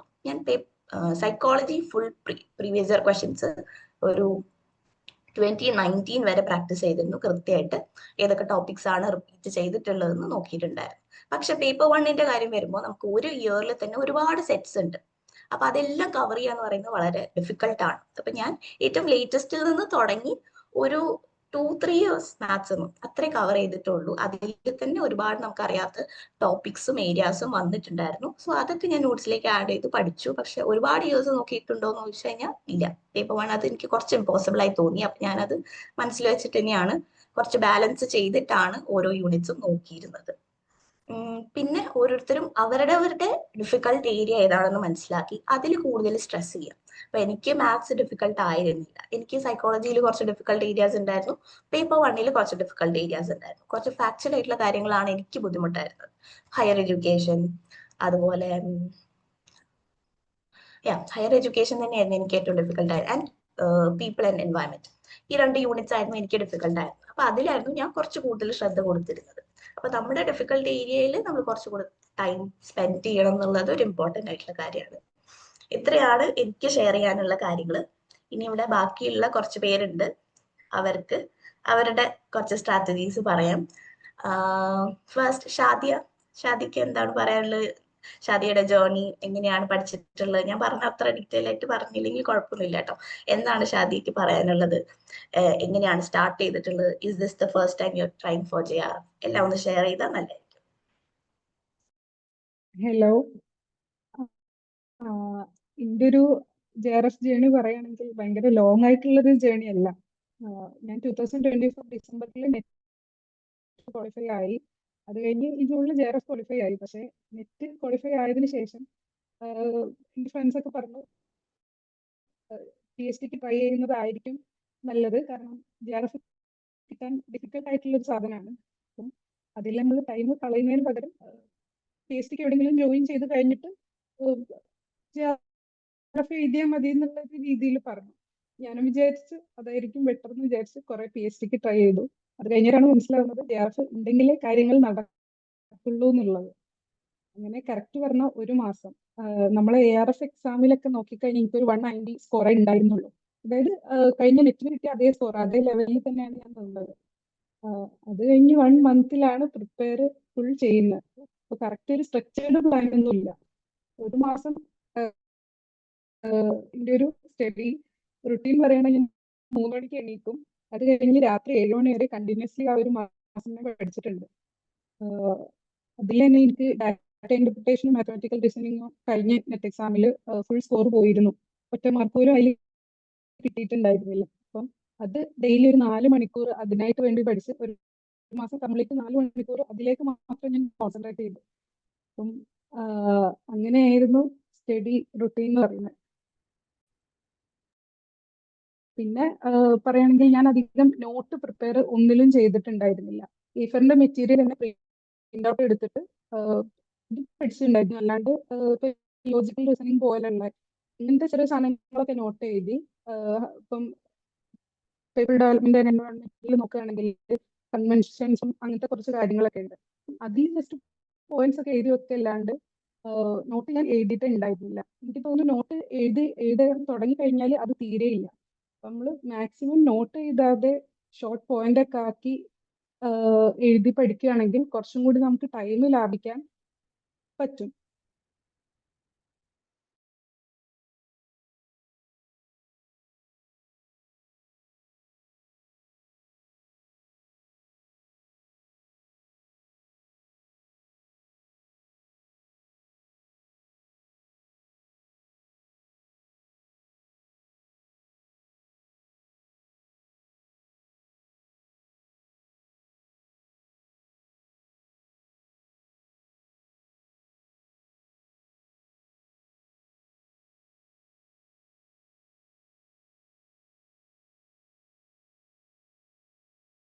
ഞാൻ psychology full previous year questions ഒരു 2019 വരെ പ്രാക്ടീസ് ചെയ്തിരുന്നു. കൃത്യമായിട്ട് ഏതൊക്കെ ടോപ്പിക്സ് ആണ് റിപ്പീറ്റ് ചെയ്തിട്ടുള്ളതെന്ന് നോക്കിയിട്ടുണ്ടായിരുന്നു. പക്ഷെ പേപ്പർ 1 കാര്യം വരുമ്പോൾ നമുക്ക് ഒരു ഇയറിൽ തന്നെ ഒരുപാട് സെറ്റ്സ് ഉണ്ട്. അപ്പൊ അതെല്ലാം കവർ ചെയ്യാന്ന് പറയുന്നത് വളരെ ഡിഫിക്കൽട്ടാണ്. അപ്പൊ ഞാൻ ഏറ്റവും ലേറ്റസ്റ്റിൽ നിന്ന് തുടങ്ങി ഒരു 2-3 years മാക്സിമം അത്രേ കവർ ചെയ്തിട്ടുള്ളൂ. അതിൽ തന്നെ ഒരുപാട് നമുക്കറിയാത്ത ടോപ്പിക്സും ഏരിയാസും വന്നിട്ടുണ്ടായിരുന്നു. സോ അതൊക്കെ ഞാൻ നോട്ട്സിലേക്ക് ആഡ് ചെയ്ത് പഠിച്ചു. പക്ഷെ ഒരുപാട് ഇയേഴ്സ് നോക്കിയിട്ടുണ്ടോ എന്ന് ചോദിച്ചു കഴിഞ്ഞാൽ ഇല്ല. പേപ്പർ 1 അത് എനിക്ക് കുറച്ച് ഇമ്പോസിബിൾ ആയി തോന്നി. അപ്പൊ ഞാനത് മനസ്സിൽ വെച്ചിട്ട് തന്നെയാണ് കുറച്ച് ബാലൻസ് ചെയ്തിട്ടാണ് ഓരോ യൂണിറ്റ്സും നോക്കിയിരുന്നത്. പിന്നെ ഓരോരുത്തരും അവരുടെ ഡിഫിക്കൽട്ട് ഏരിയ ഏതാണെന്ന് മനസ്സിലാക്കി അതിൽ കൂടുതൽ സ്ട്രെസ് ചെയ്യാം. അപ്പൊ എനിക്ക് മാത്സ് ഡിഫിക്കൽട്ട് ആയിരുന്നില്ല, എനിക്ക് സൈക്കോളജിയിൽ കുറച്ച് ഡിഫിക്കൽട്ട് ഏരിയാസ് ഉണ്ടായിരുന്നു, പേപ്പർ 1 കുറച്ച് ഡിഫിക്കൽട്ട് ഏരിയാസ് ഉണ്ടായിരുന്നു. കുറച്ച് ഫാക്ച്വൽ ആയിട്ടുള്ള കാര്യങ്ങളാണ് എനിക്ക് ബുദ്ധിമുട്ടായിരുന്നത്. ഹയർ എഡ്യൂക്കേഷൻ, അതുപോലെ ഹയർ എഡ്യൂക്കേഷൻ തന്നെയായിരുന്നു എനിക്ക് ഏറ്റവും ഡിഫിക്കൽട്ട് ആയത്. ആൻഡ് പീപ്പിൾ ആൻഡ് എൻവയൺമെന്റ്, ഈ 2 യൂണിറ്റ്സ് ആയിരുന്നു എനിക്ക് ഡിഫിക്കൽട്ട് ആയിരുന്നു. അപ്പൊ അതിലായിരുന്നു ഞാൻ കുറച്ച് കൂടുതൽ ശ്രദ്ധ കൊടുത്തിരുന്നത്. അപ്പൊ നമ്മുടെ ഡിഫിക്കൽട്ട് ഏരിയയിൽ നമ്മൾ കുറച്ച് കൂടെ ടൈം സ്പെൻഡ് ചെയ്യണം എന്നുള്ളത് ഒരു ഇമ്പോർട്ടന്റ് ആയിട്ടുള്ള കാര്യമാണ്. ഇത്രയാണ് എനിക്ക് ഷെയർ ചെയ്യാനുള്ള കാര്യങ്ങൾ. ഇനി ഇവിടെ ബാക്കിയുള്ള കുറച്ച് പേരുണ്ട്, അവർക്ക് അവരുടെ കുറച്ച് സ്ട്രാറ്റജീസ് പറയാം. ഫസ്റ്റ് ഷാദിക്ക് എന്താണ് പറയാനുള്ളത്? ഷാദിയുടെ ജേർണി എങ്ങനെയാണ് പഠിച്ചിട്ടുള്ളത്? ഞാൻ പറഞ്ഞ അത്ര ഡീറ്റെയിൽ ആയിട്ട് പറഞ്ഞില്ലെങ്കിൽ കുഴപ്പമൊന്നുമില്ല കേട്ടോ. എന്താണ് ഷാദിക്ക് പറയാനുള്ളത്? എങ്ങനെയാണ് സ്റ്റാർട്ട് ചെയ്തിട്ടുള്ളത്? Is this the first time you are trying four JR? എല്ലാം ഒന്ന് ഷെയർ ചെയ്താൽ നല്ലതായിരിക്കും. ഹലോ, എൻ്റെ ഒരു JRF ജേണി പറയുകയാണെങ്കിൽ ഭയങ്കര ലോങ് ആയിട്ടുള്ളൊരു ജേണി അല്ല. ഞാൻ 2024 ഡിസംബറിൽ നെറ്റ് ക്വാളിഫൈ ആയി. അത് കഴിഞ്ഞ് ഈ ജൂണിൽ JRF ക്വാളിഫൈ ആയി. പക്ഷേ നെറ്റ് ക്വാളിഫൈ ആയതിനു ശേഷം എൻ്റെ ഫ്രണ്ട്സ് ഒക്കെ പറഞ്ഞു PhDക്ക് ട്രൈ ചെയ്യുന്നതായിരിക്കും നല്ലത്, കാരണം JRF കിട്ടാൻ ഡിഫിക്കൽട്ട് ആയിട്ടുള്ള ഒരു സാധനമാണ്. അപ്പം അതിൽ നമ്മൾ ടൈം കളയുന്നതിന് പകരം PhDക്ക് എവിടെയെങ്കിലും ജോയിൻ ചെയ്ത് കഴിഞ്ഞിട്ട് JRF എഴുതിയാൽ മതി എന്നുള്ള രീതിയിൽ പറഞ്ഞു. ഞാനും വിചാരിച്ചു അതായിരിക്കും ബെറ്റർ എന്ന് വിചാരിച്ച് കുറെ PhDക്ക് ട്രൈ ചെയ്തു. അത് കഴിഞ്ഞാണ് മനസ്സിലാവുന്നത് JRF ഉണ്ടെങ്കിലേ കാര്യങ്ങൾ നടക്കുള്ളൂ എന്നുള്ളത്. അങ്ങനെ കറക്റ്റ് പറഞ്ഞ ഒരു മാസം നമ്മളെ ARF എക്സാമിലൊക്കെ നോക്കിക്കഴിഞ്ഞാൽ എനിക്കൊരു 190 സ്കോർ ഉണ്ടായിരുന്നുള്ളൂ. അതായത് കഴിഞ്ഞ നെറ്റിന് കിട്ടിയ അതേ സ്കോർ, അതേ ലെവലിൽ തന്നെയാണ് ഞാൻ നിന്നത്. അത് കഴിഞ്ഞ് 1 മന്തിലാണ് പ്രിപ്പയർ ഫുൾ ചെയ്യുന്നത്. അപ്പൊ കറക്റ്റ് ഒരു സ്ട്രക്ചേർഡ് പ്ലാൻ ഒന്നും ഇല്ല. ഒരു മാസം എൻ്റെ ഒരു സ്റ്റഡി റുട്ടീൻ പറയുകയാണെങ്കിൽ 3 മണിക്ക് എണീക്കും. അത് കഴിഞ്ഞ് രാത്രി 7 മണി വരെ കണ്ടിന്യൂസ്ലി ആ ഒരു മാസം പഠിച്ചിട്ടുണ്ട്. അതിൽ തന്നെ എനിക്ക് ഡാറ്റ ഇന്റർപ്രിട്ടേഷനും മാത്തമാറ്റിക്കൽ ഡിസൈനിങ്ങും കഴിഞ്ഞ നെറ്റ് എക്സാമിൽ ഫുൾ സ്കോർ പോയിരുന്നു. ഒറ്റ മാർക്ക് പോലും അതിൽ കിട്ടിയിട്ടുണ്ടായിരുന്നില്ല. അപ്പം അത് ഡെയിലി ഒരു 4 മണിക്കൂർ അതിനായിട്ട് വേണ്ടി പഠിച്ച് ഒരു മാസം കംപ്ലീറ്റ് 4 മണിക്കൂർ അതിലേക്ക് മാത്രം ഞാൻ കോൺസെൻട്രേറ്റ് ചെയ്തു. അപ്പം അങ്ങനെയായിരുന്നു സ്റ്റഡി റുട്ടീൻ എന്ന് പറയുന്നത്. പിന്നെ പറയുകയാണെങ്കിൽ ഞാൻ അധികം നോട്ട് പ്രിപ്പയർ ഒന്നിലും ചെയ്തിട്ടുണ്ടായിരുന്നില്ല. ഈഫറിന്റെ മെറ്റീരിയൽ തന്നെ പ്രിന്റ് ഔട്ട് എടുത്തിട്ട് പഠിച്ചിട്ടുണ്ടായിരുന്നു. അല്ലാണ്ട് ലോജിക്കൽ റീസണിങ് പോലുള്ള ഇങ്ങനത്തെ ചെറിയ സാധനങ്ങളൊക്കെ നോട്ട് എഴുതി. ഇപ്പം പേപ്പർ ഡെവലപ്മെന്റ് ആൻഡ് എൻവയോൺമെന്റിൽ നോക്കുകയാണെങ്കിൽ കൺവെൻഷൻസും അങ്ങനത്തെ കുറച്ച് കാര്യങ്ങളൊക്കെ ഉണ്ട്. അതിൽ ജസ്റ്റ് പോയിന്റ്സ് ഒക്കെ എഴുതി വെക്കല്ലാണ്ട് നോട്ട് ഞാൻ എഴുതിയിട്ട് ഉണ്ടായിരുന്നില്ല. എനിക്ക് തോന്നുന്നു നോട്ട് എഴുതാൻ തുടങ്ങി കഴിഞ്ഞാൽ അത് തീരെയില്ല. നമ്മൾ മാക്സിമം നോട്ട് എഴുതാതെ ഷോർട്ട് പോയിന്റ് ഒക്കെ ആക്കി എഴുതി പഠിക്കുകയാണെങ്കിൽ കുറച്ചും കൂടി നമുക്ക് ടൈം ലാഭിക്കാൻ പറ്റും.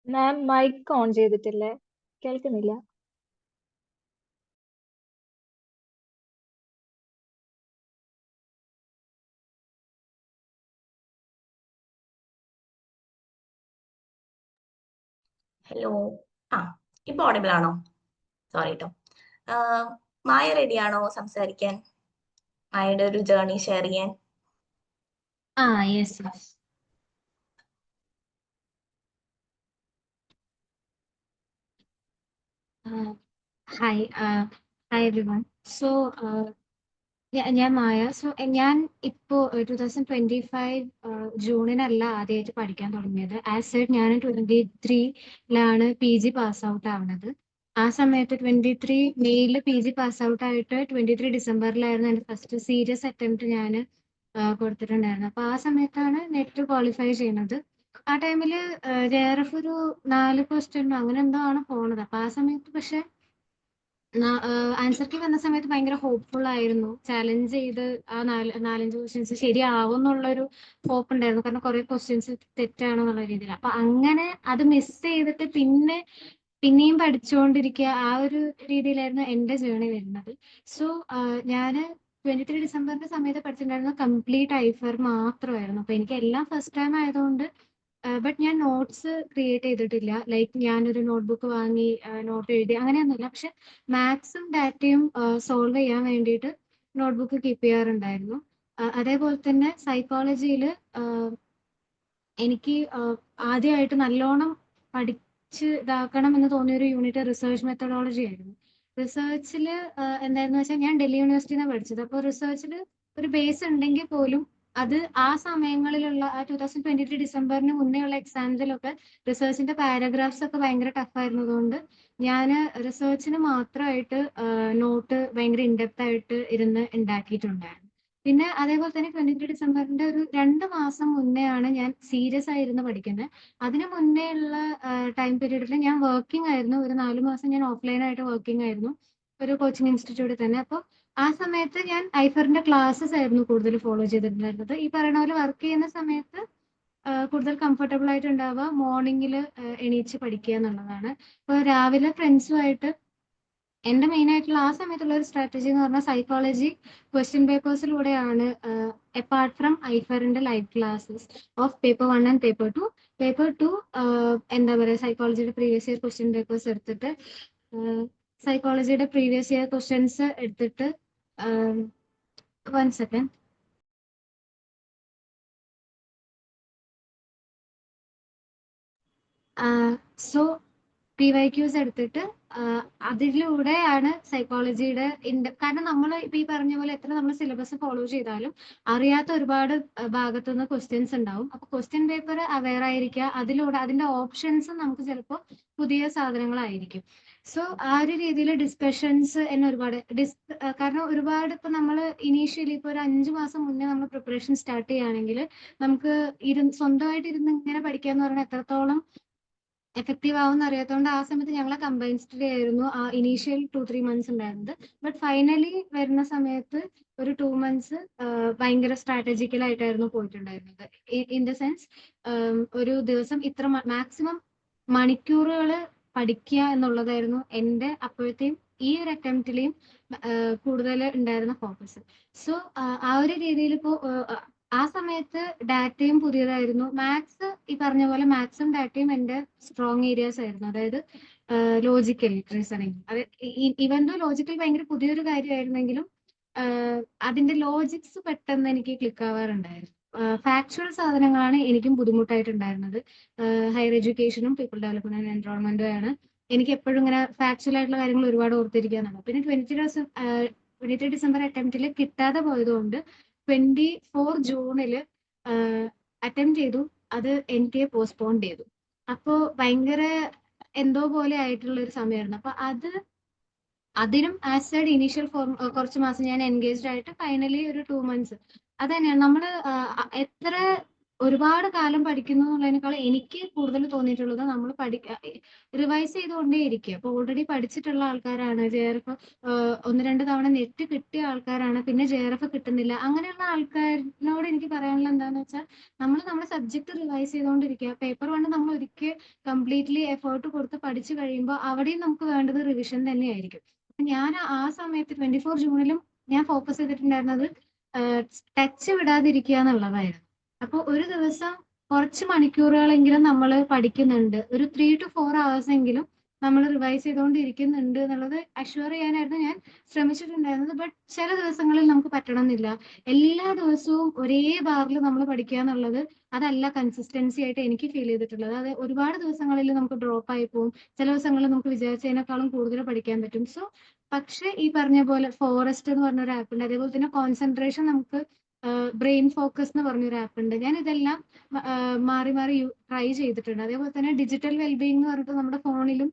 മാം മൈക്ക് ഓൺ ചെയ്തിട്ടില്ലേ? കേൾക്കുന്നില്ല. ഹലോ, ഇപ്പൊ ഓഡിബിൾ ആണോ? സോറി കേട്ടോ. മായ റെഡി ആണോ സംസാരിക്കാൻ? മായയുടെ ഒരു ജേർണി ഷെയർ ചെയ്യാൻ? Yes yes. Hi hi every one. So ഞാൻ മായ. സോ ഞാൻ ഇപ്പോ 2025 ജൂണിനല്ല ആദ്യമായിട്ട് പഠിക്കാൻ തുടങ്ങിയത്. ആസ് സെഡ് ഞാൻ 23-ലാണ് PG പാസ് ഔട്ട് ആവുന്നത്. ആ സമയത്ത് 23 മെയ്യിൽ PG പാസ് ഔട്ട് ആയിട്ട് 23 ഡിസംബറിലായിരുന്നു എൻ്റെ ഫസ്റ്റ് സീരിയസ് അറ്റംപ്റ്റ് ഞാൻ കൊടുത്തിട്ടുണ്ടായിരുന്നത്. അപ്പൊ ആ സമയത്താണ് നെറ്റ് ക്വാളിഫൈ ചെയ്യുന്നത്. ആ ടൈമിൽ JRF ഒരു 4 ക്വസ്റ്റ്യൻ അങ്ങനെ എന്തോ ആണ് പോണത്. അപ്പൊ ആ സമയത്ത് പക്ഷെ ആൻസർ കീ വന്ന സമയത്ത് ഭയങ്കര ഹോപ്പ്ഫുൾ ആയിരുന്നു. ചാലഞ്ച് ചെയ്ത് ആ 4-5 ക്വസ്റ്റ്യൻസ് ശരിയാവും എന്നുള്ളൊരു ഹോപ്പ് ഉണ്ടായിരുന്നു. കാരണം കുറെ ക്വസ്റ്റ്യൻസ് തെറ്റാണെന്നുള്ള രീതിയിൽ. അപ്പൊ അങ്ങനെ അത് മിസ് ചെയ്തിട്ട് പിന്നെയും പഠിച്ചുകൊണ്ടിരിക്കുക, ആ ഒരു രീതിയിലായിരുന്നു എൻ്റെ ജേർണി വരുന്നത്. സോ ഞാൻ 23 ഡിസംബറിന്റെ സമയത്ത് പഠിച്ചിട്ടുണ്ടായിരുന്ന കംപ്ലീറ്റ് ഐഫർ മാത്രമായിരുന്നു. അപ്പൊ എനിക്ക് എല്ലാം ഫസ്റ്റ് ടൈം ആയതുകൊണ്ട് ബട്ട് ഞാൻ നോട്ട്സ് ക്രിയേറ്റ് ചെയ്തിട്ടില്ല. ലൈക്ക് ഞാനൊരു നോട്ട്ബുക്ക് വാങ്ങി നോട്ട് എഴുതി അങ്ങനെയൊന്നുമില്ല. പക്ഷെ മാത്സും ഡാറ്റയും സോൾവ് ചെയ്യാൻ വേണ്ടിയിട്ട് നോട്ട്ബുക്ക് കീപ്പ് ചെയ്യാറുണ്ടായിരുന്നു. അതേപോലെ തന്നെ സൈക്കോളജിയിൽ എനിക്ക് ആദ്യമായിട്ട് നല്ലോണം പഠിച്ച് ഇതാക്കണം എന്ന് തോന്നിയ ഒരു യൂണിറ്റ് റിസർച്ച് മെത്തഡോളജി ആയിരുന്നു. റിസർച്ചിൽ എന്തായിരുന്നു വെച്ചാൽ ഞാൻ ഡൽഹി യൂണിവേഴ്സിറ്റിയിൽ നിന്നാണ് പഠിച്ചത്. അപ്പോൾ റിസർച്ചിൽ ഒരു ബേസ് ഉണ്ടെങ്കിൽ പോലും അത് ആ സമയങ്ങളിലുള്ള 2023 ഡിസംബറിന് മുന്നേ ഉള്ള എക്സാംസിലൊക്കെ റിസർച്ചിന്റെ പാരഗ്രാഫ്സ് ഒക്കെ ഭയങ്കര ടഫ് ആയിരുന്നതുകൊണ്ട് ഞാൻ റിസർച്ചിന് മാത്രമായിട്ട് നോട്ട് ഭയങ്കര ഇൻഡെപ്ത് ആയിട്ട് ഇരുന്ന് ഉണ്ടാക്കിയിട്ടുണ്ടായിരുന്നു. പിന്നെ അതേപോലെ തന്നെ 23 ഡിസംബറിന്റെ ഒരു 2 മാസം മുന്നേ ആണ് ഞാൻ സീരിയസ് ആയിരുന്നു പഠിക്കുന്നത്. അതിന് മുന്നേ ഉള്ള ടൈം പീരീഡിൽ ഞാൻ വർക്കിംഗ് ആയിരുന്നു. ഒരു 4 മാസം ഞാൻ ഓഫ്ലൈൻ ആയിട്ട് വർക്കിംഗ് ആയിരുന്നു ഒരു കോച്ചിങ് ഇൻസ്റ്റിറ്റ്യൂട്ടിൽ തന്നെ. അപ്പോൾ ആ സമയത്ത് ഞാൻ ഐഫറിന്റെ ക്ലാസ്സസ് ആയിരുന്നു കൂടുതൽ ഫോളോ ചെയ്തിട്ടുണ്ടായിരുന്നത്. ഈ പറയുന്ന പോലെ വർക്ക് ചെയ്യുന്ന സമയത്ത് കൂടുതൽ കംഫർട്ടബിൾ ആയിട്ട് ഉണ്ടാവുക മോർണിംഗിൽ എണീച്ച് പഠിക്കുക എന്നുള്ളതാണ്. ഇപ്പോൾ രാവിലെ ഫ്രണ്ട്സുമായിട്ട് എൻ്റെ മെയിൻ ആയിട്ടുള്ള ആ സമയത്തുള്ള ഒരു സ്ട്രാറ്റജി എന്ന് പറഞ്ഞാൽ സൈക്കോളജി ക്വസ്റ്റ്യൻ പേപ്പേഴ്സിലൂടെയാണ്. അപ്പാർട്ട് ഫ്രം ഐഫറിന്റെ live classes of paper 1 and paper 2 എന്താ പറയുക സൈക്കോളജിയുടെ പ്രീവിയസ് ഇയർ ക്വസ്റ്റ്യൻ പേപ്പേഴ്സ് എടുത്തിട്ട് സൈക്കോളജിയുടെ പ്രീവിയസ് ഇയർ ക്വസ്റ്റ്യൻസ് എടുത്തിട്ട് 1 സെക്കൻഡ്. സോ PYQs എടുത്തിട്ട് അതിലൂടെയാണ് സൈക്കോളജിയുടെ കാരണം നമ്മൾ ഇപ്പൊ ഈ പറഞ്ഞ പോലെ എത്ര നമ്മൾ സിലബസ് ഫോളോ ചെയ്താലും അറിയാത്ത ഒരുപാട് ഭാഗത്തുനിന്ന് ക്വസ്റ്റ്യൻസ് ഉണ്ടാവും. അപ്പൊ ക്വസ്റ്റ്യൻ പേപ്പർ അവെയർ ആയിരിക്കുക, അതിലൂടെ അതിന്റെ ഓപ്ഷൻസ് നമുക്ക് ചിലപ്പോൾ പുതിയ സാധനങ്ങളായിരിക്കും. സോ ആ ഒരു രീതിയിൽ ഡിസ്കഷൻസ് എന്നെ ഒരുപാട് കാരണം ഒരുപാട് ഇപ്പൊ നമ്മൾ ഇനീഷ്യലി ഇപ്പൊ ഒരു 5 മാസം മുന്നേ നമ്മൾ പ്രിപ്പറേഷൻ സ്റ്റാർട്ട് ചെയ്യുകയാണെങ്കിൽ നമുക്ക് സ്വന്തമായിട്ട് ഇരുന്ന് ഇങ്ങനെ പഠിക്കാന്ന് പറഞ്ഞാൽ എത്രത്തോളം എഫക്റ്റീവ് ആവുമെന്ന് അറിയാത്തതുകൊണ്ട് ആ സമയത്ത് ഞങ്ങളെ കമ്പൈൻ സ്റ്റഡി ആയിരുന്നു ആ ഇനീഷ്യൽ 2-3 മന്ത്സ് ഉണ്ടായിരുന്നത്. ബട്ട് ഫൈനലി വരുന്ന സമയത്ത് ഒരു 2 മന്ത്സ് ഭയങ്കര സ്ട്രാറ്റജിക്കൽ ആയിട്ടായിരുന്നു പോയിട്ടുണ്ടായിരുന്നത്. ഇൻ ദ സെൻസ് ഒരു ദിവസം ഇത്ര മാക്സിമം മണിക്കൂറുകൾ പഠിക്കുക എന്നുള്ളതായിരുന്നു എൻ്റെ അപ്പോഴത്തെയും ഈ ഒരു അറ്റംപ്റ്റിലെയും കൂടുതൽ ഉണ്ടായിരുന്ന ഫോക്കസ്. സോ ആ ഒരു രീതിയിൽ ഇപ്പോൾ ആ സമയത്ത് ഡാറ്റയും പുതിയതായിരുന്നു. മാത്സ് ഈ പറഞ്ഞ പോലെ മാത്സും ഡാറ്റയും എൻ്റെ സ്ട്രോങ് ഏരിയാസ് ആയിരുന്നു. അതായത് ലോജിക്കൽ റീസണിങ്. അത് ഇവൻ ദോ ലോജിക്കൽ ഭയങ്കര പുതിയൊരു കാര്യമായിരുന്നെങ്കിലും അതിന്റെ ലോജിക്സ് പെട്ടെന്ന് എനിക്ക് ക്ലിക്ക് ആവാറുണ്ടായിരുന്നു. ഫാക്ച്വൽ സാധനങ്ങളാണ് എനിക്കും ബുദ്ധിമുട്ടായിട്ടുണ്ടായിരുന്നത്. ഹയർ എഡ്യൂക്കേഷനും പീപ്പിൾ ഡെവലപ്മെന്റ് ആൻഡ് എൻവയോൺമെന്റും ആണ് എനിക്ക് എപ്പോഴും ഇങ്ങനെ ഫാക്ച്വൽ ആയിട്ടുള്ള കാര്യങ്ങൾ ഒരുപാട് ഓർത്തിരിക്കാനാണ്. പിന്നെ 23 ഡിസംബർ അറ്റംപ്റ്റിൽ കിട്ടാതെ പോയതുകൊണ്ട് 24 ജൂണിൽ അറ്റംപ്റ്റ് ചെയ്തു. അത് എനിക്ക് പോസ്റ്റ്പോൺ ചെയ്തു. അപ്പോൾ ഭയങ്കര എന്തോ പോലെ ആയിട്ടുള്ള ഒരു സമയമായിരുന്നു. അപ്പൊ അതിനും ആസ് എ ഇനീഷ്യൽ കുറച്ച് മാസം ഞാൻ എൻഗേജ്ഡ് ആയിട്ട് ഫൈനലി ഒരു 2 മന്ത്സ് അത് തന്നെയാണ് നമ്മൾ എത്ര ഒരുപാട് കാലം പഠിക്കുന്നു എന്നുള്ളതിനേക്കാൾ എനിക്ക് കൂടുതൽ തോന്നിയിട്ടുള്ളത് നമ്മൾ റിവൈസ് ചെയ്തുകൊണ്ടേ ഇരിക്കുക. അപ്പൊ ഓൾറെഡി പഠിച്ചിട്ടുള്ള ആൾക്കാരാണ് JRF 1-2 തവണ നെറ്റ് കിട്ടിയ ആൾക്കാരാണ്, പിന്നെ JRF കിട്ടുന്നില്ല, അങ്ങനെയുള്ള ആൾക്കാരിനോട് എനിക്ക് പറയാനുള്ള എന്താന്ന് വെച്ചാൽ നമ്മൾ നമ്മുടെ സബ്ജക്ട് റിവൈസ് ചെയ്തുകൊണ്ടിരിക്കുക. പേപ്പർ 1 നമ്മൾ ഒരിക്കൽ കംപ്ലീറ്റ്ലി എഫേർട്ട് കൊടുത്ത് പഠിച്ചു കഴിയുമ്പോൾ അവിടെയും നമുക്ക് വേണ്ടത് റിവിഷൻ തന്നെയായിരിക്കും. ഞാൻ ആ സമയത്ത് 24 ജൂണിലും ഞാൻ ഫോക്കസ് ചെയ്തിട്ടുണ്ടായിരുന്നത് ടച്ച് വിടാതിരിക്കുക എന്നുള്ളതായിരുന്നു. അപ്പോൾ ഒരു ദിവസം കുറച്ച് മണിക്കൂറുകളെങ്കിലും നമ്മൾ പഠിക്കുന്നുണ്ട്, ഒരു 3 to 4 hours എങ്കിലും നമ്മൾ റിവൈസ് ചെയ്തുകൊണ്ടിരിക്കുന്നുണ്ട് എന്നുള്ളത് അഷ്വർ ചെയ്യാനായിരുന്നു ഞാൻ ശ്രമിച്ചിട്ടുണ്ടായിരുന്നത്. ബട്ട് ചില ദിവസങ്ങളിൽ നമുക്ക് പറ്റണമെന്നില്ല. എല്ലാ ദിവസവും ഒരേ ബാറിൽ നമ്മൾ പഠിക്കുക എന്നുള്ളത് അതല്ല കൺസിസ്റ്റൻസി ആയിട്ട് എനിക്ക് ഫീൽ ചെയ്തിട്ടുള്ളത്. അത് ഒരുപാട് ദിവസങ്ങളിൽ നമുക്ക് ഡ്രോപ്പ് ആയി പോകും. ചില ദിവസങ്ങളിൽ നമുക്ക് വിചാരിച്ചതിനേക്കാളും കൂടുതൽ പഠിക്കാൻ പറ്റും. സോ പക്ഷെ ഈ പറഞ്ഞ പോലെ ഫോറസ്റ്റ് എന്ന് പറഞ്ഞൊരു ആപ്പ് ഉണ്ട്. അതേപോലെ തന്നെ കോൺസെൻട്രേഷൻ നമുക്ക് ബ്രെയിൻ ഫോക്കസ് എന്ന് പറഞ്ഞൊരു ആപ്പ് ഉണ്ട്. ഞാൻ ഇതെല്ലാം മാറി മാറി ട്രൈ ചെയ്തിട്ടുണ്ട്. അതേപോലെ തന്നെ ഡിജിറ്റൽ വെൽബീയിങ് എന്ന് പറഞ്ഞിട്ട് നമ്മുടെ ഫോണിലും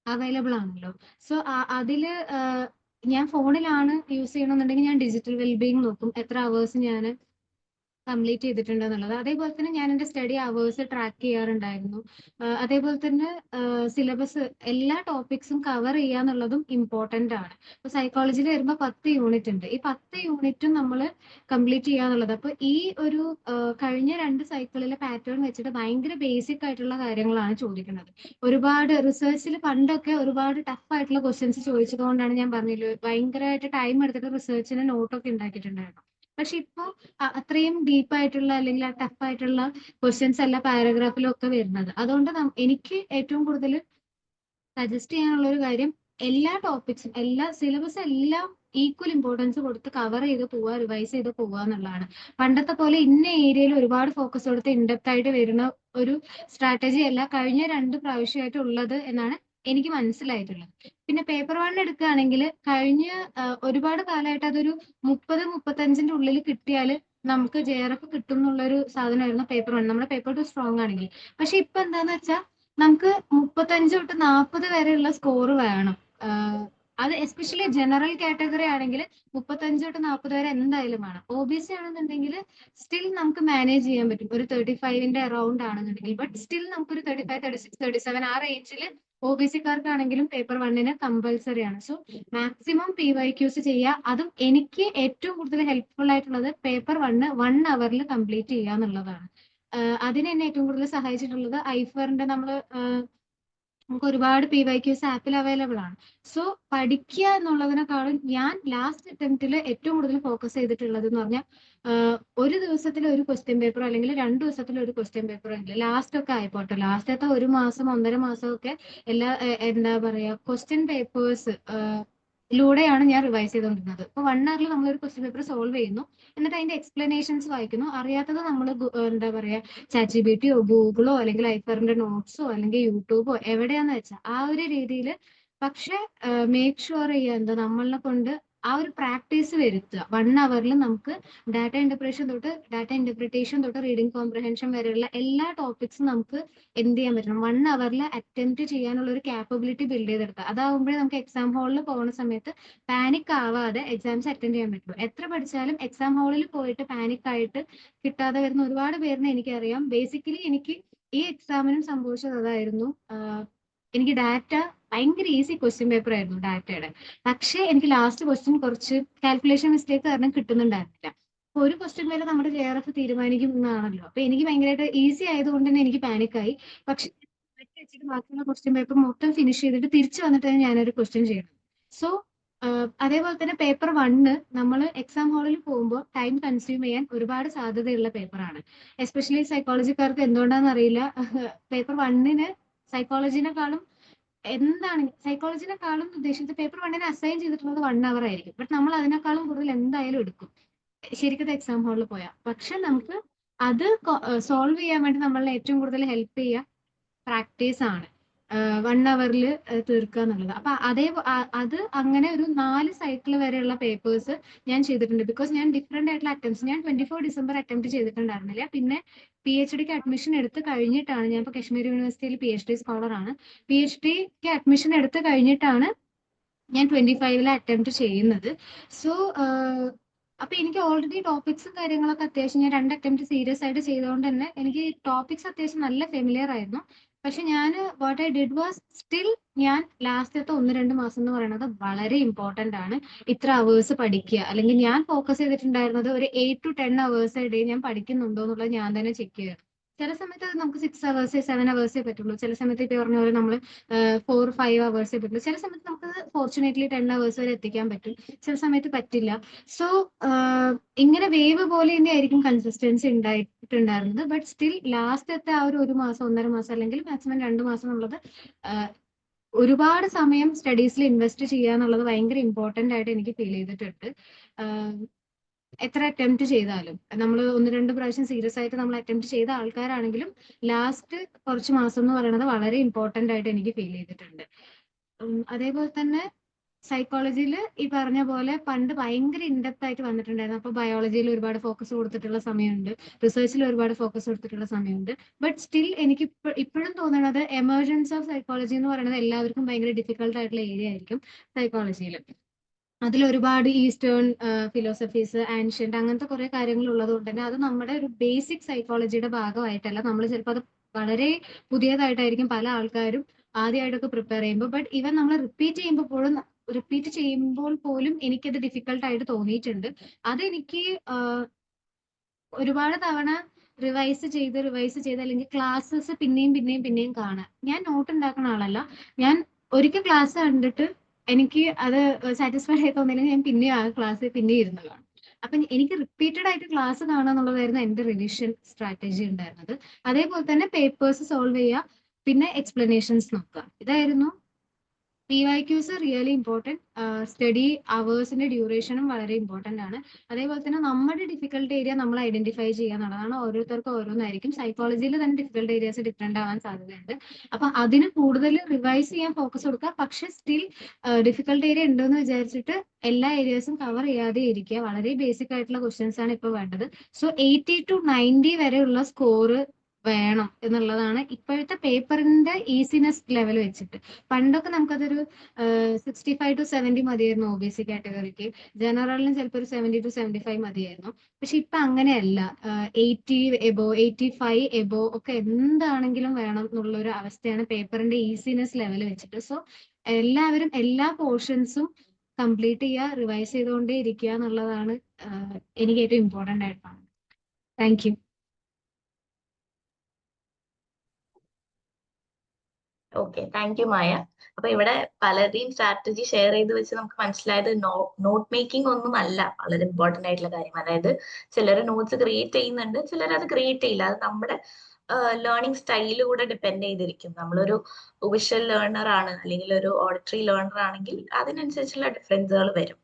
അവൈലബിൾ ആണല്ലോ. സോ അതില് ഞാൻ ഫോണിലാണ് യൂസ് ചെയ്യണമെന്നുണ്ടെങ്കിൽ ഞാൻ ഡിജിറ്റൽ വെൽബീയിങ് നോക്കും, എത്ര അവേഴ്സ് ഞാൻ കംപ്ലീറ്റ് ചെയ്തിട്ടുണ്ട് എന്നുള്ളത്. അതേപോലെ തന്നെ ഞാൻ എൻ്റെ സ്റ്റഡി അവേഴ്സ് ട്രാക്ക് ചെയ്യാറുണ്ടായിരുന്നു. അതേപോലെ തന്നെ സിലബസ് എല്ലാ ടോപ്പിക്സും കവർ ചെയ്യുക എന്നുള്ളതും ഇമ്പോർട്ടൻ്റ് ആണ്. ഇപ്പോൾ സൈക്കോളജിയിൽ വരുമ്പോൾ 10 യൂണിറ്റ് ഉണ്ട്. ഈ 10 യൂണിറ്റും നമ്മൾ കംപ്ലീറ്റ് ചെയ്യുക എന്നുള്ളത്. അപ്പോൾ ഈ ഒരു കഴിഞ്ഞ 2 സൈക്കിളിലെ പാറ്റേൺ വെച്ചിട്ട് ഭയങ്കര ബേസിക് ആയിട്ടുള്ള കാര്യങ്ങളാണ് ചോദിക്കുന്നത്. ഒരുപാട് റിസർച്ചിൽ പണ്ടൊക്കെ ഒരുപാട് ടഫ് ആയിട്ടുള്ള ക്വസ്റ്റ്യൻസ് ചോദിച്ചതുകൊണ്ടാണ് ഞാൻ പറഞ്ഞില്ലേ ഭയങ്കരമായിട്ട് ടൈം എടുത്തിട്ട് റിസർച്ചിന് നോട്ടൊക്കെ ഉണ്ടാക്കിയിട്ടുണ്ടായിരുന്നു. പക്ഷെ ഇപ്പോൾ അത്രയും ഡീപ്പായിട്ടുള്ള അല്ലെങ്കിൽ ആ ടഫായിട്ടുള്ള ക്വസ്റ്റ്യൻസ് അല്ല പാരഗ്രാഫിലും ഒക്കെ വരുന്നത്. അതുകൊണ്ട് എനിക്ക് ഏറ്റവും കൂടുതൽ സജസ്റ്റ് ചെയ്യാനുള്ള ഒരു കാര്യം, എല്ലാ ടോപ്പിക്സും എല്ലാ സിലബസ് എല്ലാം ഈക്വൽ ഇമ്പോർട്ടൻസ് കൊടുത്ത് കവർ ചെയ്ത് പോവുക, റിവൈസ് ചെയ്ത് പോവുക എന്നുള്ളതാണ്. പണ്ടത്തെ പോലെ ഇന്ന ഏരിയയിൽ ഒരുപാട് ഫോക്കസ് കൊടുത്ത് ഇൻഡെപ്ത് ആയിട്ട് വരുന്ന ഒരു സ്ട്രാറ്റജി അല്ല കഴിഞ്ഞ 2 പ്രാവശ്യമായിട്ട് ഉള്ളത് എന്നാണ് എനിക്ക് മനസ്സിലായിട്ടുള്ളത്. പിന്നെ പേപ്പർ 1 എടുക്കുകയാണെങ്കിൽ കഴിഞ്ഞ ഒരുപാട് കാലമായിട്ട് അതൊരു 30-35 ഉള്ളിൽ കിട്ടിയാൽ നമുക്ക് JRF കിട്ടും എന്നുള്ളൊരു സാധനമായിരുന്നു പേപ്പർ 1, നമ്മുടെ പേപ്പർ 2 സ്ട്രോങ് ആണെങ്കിൽ. പക്ഷെ ഇപ്പൊ എന്താന്ന് വെച്ചാൽ നമുക്ക് 35 തൊട്ട് 40 വരെയുള്ള സ്കോർ വേണം. അത് എസ്പെഷ്യലി ജനറൽ കാറ്റഗറി ആണെങ്കിൽ 35 തൊട്ട് 40 വരെ എന്തായാലും വേണം. OBC ആണെന്നുണ്ടെങ്കിൽ സ്റ്റിൽ നമുക്ക് മാനേജ് ചെയ്യാൻ പറ്റും, ഒരു 35ന്റെ അറൗണ്ട് ആണെന്നുണ്ടെങ്കിൽ. ബട്ട് സ്റ്റിൽ നമുക്കൊരു 35, 36, 37 ആ റേഞ്ചിൽ OBC-കാർക്കാണെങ്കിലും പേപ്പർ 1 കമ്പൽസറി ആണ്. സോ മാക്സിമം PYQs ചെയ്യുക. അതും എനിക്ക് ഏറ്റവും കൂടുതൽ ഹെൽപ്ഫുൾ ആയിട്ടുള്ളത് പേപ്പർ 1 അവറിൽ കംപ്ലീറ്റ് ചെയ്യുക എന്നുള്ളതാണ്. അതിന് എന്നെ ഏറ്റവും കൂടുതൽ സഹായിച്ചിട്ടുള്ളത് ഐഫറിന്റെ നമുക്ക് ഒരുപാട് PYQs ആപ്പിൽ അവൈലബിൾ ആണ്. സോ പഠിക്കുക എന്നുള്ളതിനെക്കാളും ഞാൻ ലാസ്റ്റ് അറ്റംപ്റ്റിൽ ഏറ്റവും കൂടുതൽ ഫോക്കസ് ചെയ്തിട്ടുള്ളത് എന്ന് പറഞ്ഞാൽ ഒരു ദിവസത്തിൽ ഒരു ക്വസ്റ്റ്യൻ പേപ്പർ അല്ലെങ്കിൽ 2 ദിവസത്തിൽ ഒരു ക്വസ്റ്റ്യൻ പേപ്പർ ഉണ്ട്. ലാസ്റ്റ് ഒക്കെ ആയിപ്പോട്ടെ, ലാസ്റ്റത്തെ 1 മാസം 1.5 മാസം ഒക്കെ എല്ലാ എന്താ പറയാ ക്വസ്റ്റ്യൻ പേപ്പേഴ്സ് ലൂടെയാണ് ഞാൻ റിവൈസ് ചെയ്തുകൊണ്ടിരുന്നത്. ഇപ്പോൾ 1 hour നമ്മളൊരു ക്വസ്റ്റ്യൻ പേപ്പർ സോൾവ് ചെയ്യുന്നു, എന്നിട്ട് അതിന്റെ എക്സ്പ്ലനേഷൻസ് വായിക്കുന്നു. അറിയാത്തത് നമ്മൾ എന്താ പറയാ ChatGPT-യോ ഗൂഗിളോ അല്ലെങ്കിൽ ഐഫറിന്റെ നോട്ട്സോ അല്ലെങ്കിൽ യൂട്യൂബോ എവിടെയാന്ന് വെച്ചാൽ ആ ഒരു രീതിയിൽ. പക്ഷെ മേക്ക് ഷുവർ ചെയ്യുക എന്താ നമ്മളെ കൊണ്ട് ആ ഒരു പ്രാക്ടീസ് വരുത്തുക. 1 hour നമുക്ക് ഡാറ്റ ഇന്റർപ്രിട്ടേഷൻ തൊട്ട് റീഡിംഗ് കോംപ്രഹെൻഷൻ വരെയുള്ള എല്ലാ ടോപ്പിക്സും നമുക്ക് എന്ത് ചെയ്യാൻ പറ്റണം, 1 hour അറ്റംപ്റ്റ് ചെയ്യാനുള്ള ഒരു കാപ്പബിലിറ്റി ബിൽഡ് ചെയ്തെടുക്കുക. അതാവുമ്പോഴേ നമുക്ക് എക്സാം ഹാളിൽ പോകുന്ന സമയത്ത് പാനിക് ആവാതെ എക്സാംസ് അറ്റൻഡ് ചെയ്യാൻ പറ്റുള്ളൂ. എത്ര പഠിച്ചാലും എക്സാം ഹാളിൽ പോയിട്ട് പാനിക് ആയിട്ട് കിട്ടാതെ വരുന്ന ഒരുപാട് പേരിനെ എനിക്കറിയാം. ബേസിക്കലി എനിക്ക് ഈ എക്സാമിനും സംഭവിച്ചത് അതായിരുന്നു. എനിക്ക് ഡാറ്റ ഭയങ്കര ഈസി ക്വസ്റ്റ്യൻ പേപ്പർ ആയിരുന്നു ഡാറ്റയുടെ. പക്ഷേ എനിക്ക് ലാസ്റ്റ് ക്വസ്റ്റ്യൻ കുറച്ച് കാൽക്കുലേഷൻ മിസ്റ്റേക്ക് കാരണം കിട്ടുന്നുണ്ടായിരുന്നില്ല. അപ്പൊ ഒരു ക്വസ്റ്റ്യൻ വരെ നമ്മുടെ JRF തീരുമാനിക്കും എന്നാണല്ലോ. അപ്പൊ എനിക്ക് ഭയങ്കരമായിട്ട് ഈസി ആയതുകൊണ്ട് തന്നെ എനിക്ക് പാനിക്കായി. പക്ഷെ വെച്ചിട്ട് ബാക്കിയുള്ള ക്വസ്റ്റ്യൻ പേപ്പർ മൊത്തം ഫിനിഷ് ചെയ്തിട്ട് തിരിച്ചു വന്നിട്ടാണ് ഞാനൊരു ക്വസ്റ്റ്യൻ ചെയ്യണം. സോ അതേപോലെ തന്നെ പേപ്പർ 1 നമ്മൾ എക്സാം ഹാളിൽ പോകുമ്പോൾ ടൈം കൺസ്യൂം ചെയ്യാൻ ഒരുപാട് സാധ്യതയുള്ള പേപ്പറാണ്. എസ്പെഷ്യലി സൈക്കോളജിക്കാർക്ക് എന്തുകൊണ്ടാണെന്ന് അറിയില്ല, പേപ്പർ 1 സൈക്കോളജിനെക്കാളും സൈക്കോളജിനെക്കാളും ഉദ്ദേശിച്ചത് പേപ്പർ 1 അസൈൻ ചെയ്തിട്ടുള്ളത് 1 hour ആയിരിക്കും. ബട്ട് നമ്മൾ അതിനേക്കാളും കൂടുതൽ എന്തായാലും എടുക്കും ശരിക്കും എക്സാം ഹാളിൽ പോയാൽ. പക്ഷെ നമുക്ക് അത് സോൾവ് ചെയ്യാൻ വേണ്ടി നമ്മളെ ഏറ്റവും കൂടുതൽ ഹെൽപ്പ് ചെയ്യുക പ്രാക്ടീസ് ആണ്. 1 hour തീർക്കുക എന്നുള്ളത്. അപ്പൊ അത് അങ്ങനെ ഒരു 4 സൈക്കിൾ വരെയുള്ള പേപ്പേഴ്സ് ഞാൻ ചെയ്തിട്ടുണ്ട്. ബിക്കോസ് ഞാൻ ഡിഫറെന്റ് ആയിട്ടുള്ള അറ്റംപ്റ്റ്സ് ഞാൻ 24 ഡിസംബർ അറ്റംപ്റ്റ് ചെയ്തിട്ടുണ്ടായിരുന്നില്ല. പിന്നെ PhD-ക്ക് അഡ്മിഷൻ എടുത്ത് കഴിഞ്ഞിട്ടാണ്, ഞാൻ ഇപ്പോൾ കശ്മീർ യൂണിവേഴ്സിറ്റിയിൽ PhD സ്കോളർ ആണ്. PhD-ക്ക് അഡ്മിഷൻ എടുത്ത് കഴിഞ്ഞിട്ടാണ് ഞാൻ 25 അറ്റംപ്റ്റ് ചെയ്യുന്നത്. സോ അപ്പൊ എനിക്ക് ഓൾറെഡി ടോപ്പിക്സും കാര്യങ്ങളൊക്കെ അത്യാവശ്യം ഞാൻ 2 അറ്റംപ്റ്റ് സീരിയസ് ആയിട്ട് ചെയ്തുകൊണ്ട് തന്നെ എനിക്ക് ടോപ്പിക്സ് അത്യാവശ്യം നല്ല ഫെമിലിയർ ആയിരുന്നു. പക്ഷെ ഞാൻ what I did was still ഞാൻ ലാസ്റ്റത്തെ 1-2 മാസം എന്ന് പറയുന്നത് വളരെ ഇമ്പോർട്ടന്റ് ആണ്. ഇത്ര അവേഴ്സ് പഠിക്കുക, അല്ലെങ്കിൽ ഞാൻ ഫോക്കസ് ചെയ്തിട്ടുണ്ടായിരുന്നത് ഒരു 8 to 10 hours a day ഞാൻ പഠിക്കുന്നുണ്ടോ എന്നുള്ളത് ഞാൻ തന്നെ ചെക്ക് ചെയ്യുക. ചില സമയത്ത് അത് നമുക്ക് 6 hours 7 hours പറ്റുള്ളൂ. ചില സമയത്ത് ഇപ്പൊ പറഞ്ഞ പോലെ നമ്മൾ 4-5 hours പറ്റുള്ളൂ. ചില സമയത്ത് നമുക്ക് ഫോർച്ചുനേറ്റ്ലി 10 hours വരെ എത്തിക്കാൻ പറ്റും, ചില സമയത്ത് പറ്റില്ല. സോ ഇങ്ങനെ വേവ് പോലെ തന്നെ ആയിരിക്കും കൺസിസ്റ്റൻസി ഉണ്ടായിട്ടുണ്ടായിരുന്നത്. ബട്ട് സ്റ്റിൽ ലാസ്റ്റത്തെ ആ ഒരു മാസം 1.5 മാസം അല്ലെങ്കിൽ മാക്സിമം 2 മാസം എന്നുള്ളത് ഒരുപാട് സമയം സ്റ്റഡീസിൽ ഇൻവെസ്റ്റ് ചെയ്യുക എന്നുള്ളത് ഭയങ്കര ഇമ്പോർട്ടന്റ് ആയിട്ട് എനിക്ക് ഫീൽ ചെയ്തിട്ടുണ്ട്. എത്ര അറ്റംപ്റ്റ് ചെയ്താലും നമ്മൾ 1-2 പ്രാവശ്യം സീരിയസ് ആയിട്ട് നമ്മൾ അറ്റംപ്റ്റ് ചെയ്ത ആൾക്കാരാണെങ്കിലും ലാസ്റ്റ് കുറച്ച് മാസം എന്ന് പറയുന്നത് വളരെ ഇമ്പോർട്ടന്റ് ആയിട്ട് എനിക്ക് ഫീൽ ചെയ്തിട്ടുണ്ട്. അതേപോലെ തന്നെ സൈക്കോളജിയിൽ ഈ പറഞ്ഞ പോലെ പണ്ട് ഭയങ്കര ഇൻഡെപ്ത് ആയിട്ട് വന്നിട്ടുണ്ടായിരുന്നു. അപ്പോൾ ബയോളജിയിൽ ഒരുപാട് ഫോക്കസ് കൊടുത്തിട്ടുള്ള സമയമുണ്ട്, റിസർച്ചിൽ ഒരുപാട് ഫോക്കസ് കൊടുത്തിട്ടുള്ള സമയമുണ്ട്. ബട്ട് സ്റ്റിൽ എനിക്ക് ഇപ്പോഴും തോന്നുന്നത് എമർജൻസ് ഓഫ് സൈക്കോളജി എന്ന് പറയുന്നത് എല്ലാവർക്കും ഭയങ്കര ഡിഫിക്കൽട്ട് ആയിട്ടുള്ള ഏരിയ ആയിരിക്കും സൈക്കോളജിയിൽ. അതിലൊരുപാട് ഈസ്റ്റേൺ ഫിലോസഫീസ്, ആൻഷ്യന്റ് അങ്ങനത്തെ കുറെ കാര്യങ്ങൾ ഉള്ളത് കൊണ്ട് തന്നെ അത് നമ്മുടെ ഒരു ബേസിക് സൈക്കോളജിയുടെ ഭാഗമായിട്ടല്ല. നമ്മൾ ചിലപ്പോൾ അത് വളരെ പുതിയതായിട്ടായിരിക്കും പല ആൾക്കാരും ആദ്യമായിട്ടൊക്കെ പ്രിപ്പയർ ചെയ്യുമ്പോൾ. ബട്ട് ഇവൻ നമ്മൾ റിപ്പീറ്റ് ചെയ്യുമ്പോൾ പോലും എനിക്കത് ഡിഫിക്കൽട്ട് ആയിട്ട് തോന്നിയിട്ടുണ്ട്. അതെനിക്ക് ഒരുപാട് തവണ റിവൈസ് ചെയ്ത് അല്ലെങ്കിൽ ക്ലാസ്സസ് പിന്നെയും കാണാം. ഞാൻ നോട്ട് ഉണ്ടാക്കുന്ന ആളല്ല. ഞാൻ ഒരിക്കൽ ക്ലാസ് കണ്ടിട്ട് എനിക്ക് അത് സാറ്റിസ്ഫൈഡ് ആയി തോന്നിയില്ലെങ്കിൽ ഞാൻ പിന്നെ ആ ക്ലാസ് ഇരുന്ന് കാണും. അപ്പൊ എനിക്ക് റിപ്പീറ്റഡ് ആയിട്ട് ക്ലാസ് കാണുക എന്നുള്ളതായിരുന്നു എന്റെ റിവിഷൻ സ്ട്രാറ്റജി ഉണ്ടായിരുന്നത്. അതേപോലെ തന്നെ പേപ്പേഴ്സ് സോൾവ് ചെയ്യുക, പിന്നെ എക്സ്പ്ലനേഷൻസ് നോക്കുക. ഇതായിരുന്നു. PYQs really important. സ്റ്റഡി അവേഴ്സിന്റെ ഡ്യൂറേഷനും വളരെ ഇമ്പോർട്ടൻ്റ് ആണ്. അതേപോലെ തന്നെ നമ്മുടെ ഡിഫിക്കൽട്ട് ഏരിയ നമ്മൾ ഐഡന്റിഫൈ ചെയ്യുക എന്നുള്ളതാണ്. ഓരോരുത്തർക്കും ഓരോന്നായിരിക്കും. സൈക്കോളജിയിൽ തന്നെ ഡിഫിക്കൽട്ട് ഏരിയാസ് ഡിഫറെന്റ് ആവാൻ സാധ്യതയുണ്ട്. അപ്പൊ അതിന് കൂടുതൽ റിവൈസ് ചെയ്യാൻ ഫോക്കസ് കൊടുക്കുക. പക്ഷെ സ്റ്റിൽ ഡിഫിക്കൽട്ട് ഏരിയ ഉണ്ടെന്ന് വിചാരിച്ചിട്ട് എല്ലാ ഏരിയാസും കവർ ചെയ്യാതെ ഇരിക്കുക. വളരെ ബേസിക് ആയിട്ടുള്ള ക്വസ്റ്റ്യൻസ് ആണ് ഇപ്പോൾ വേണ്ടത്. സോ 80 to 90 വരെയുള്ള സ്കോർ വേണം എന്നുള്ളതാണ് ഇപ്പോഴത്തെ പേപ്പറിന്റെ ഈസിനെസ് ലെവൽ വെച്ചിട്ട്. പണ്ടൊക്കെ നമുക്കതൊരു 65 to 70 മതിയായിരുന്നു OBC കാറ്റഗറിക്ക്. ജനറലിന് ചിലപ്പോൾ ഒരു 70 to 75 മതിയായിരുന്നു. പക്ഷെ ഇപ്പൊ അങ്ങനെയല്ല. 80 എബോ, 85 എബോ ഒക്കെ എന്താണെങ്കിലും വേണം എന്നുള്ള ഒരു അവസ്ഥയാണ് പേപ്പറിന്റെ ഈസിനെസ് ലെവൽ വെച്ചിട്ട്. സോ എല്ലാവരും എല്ലാ പോർഷൻസും കംപ്ലീറ്റ് ചെയ്യുക, റിവൈസ് ചെയ്തുകൊണ്ടേ ഇരിക്കുക എന്നുള്ളതാണ് എനിക്ക് ഏറ്റവും ഇമ്പോർട്ടൻ്റ് ആയിട്ടാണ്. Thank you. Okay, thank you Maya. അപ്പൊ ഇവിടെ പലരെയും സ്ട്രാറ്റജി ഷെയർ ചെയ്ത് വെച്ച് നമുക്ക് മനസ്സിലായത് നോട്ട് മേക്കിംഗ് ഒന്നും അല്ല വളരെ ഇമ്പോർട്ടന്റ് ആയിട്ടുള്ള കാര്യം. അതായത് ചിലർ നോട്ട്സ് ക്രിയേറ്റ് ചെയ്യുന്നുണ്ട്, ചിലർ അത് ക്രിയേറ്റ് ചെയ്യില്ല. അത് നമ്മുടെ ലേണിംഗ് സ്റ്റൈല് കൂടെ ഡിപ്പെൻഡ് ചെയ്തിരിക്കും. നമ്മളൊരു വിഷ്വൽ ലേണർ ആണ് അല്ലെങ്കിൽ ഒരു ഓഡിറ്ററി ലേണർ ആണെങ്കിൽ അതിനനുസരിച്ചുള്ള ഡിഫറൻസുകൾ വരും.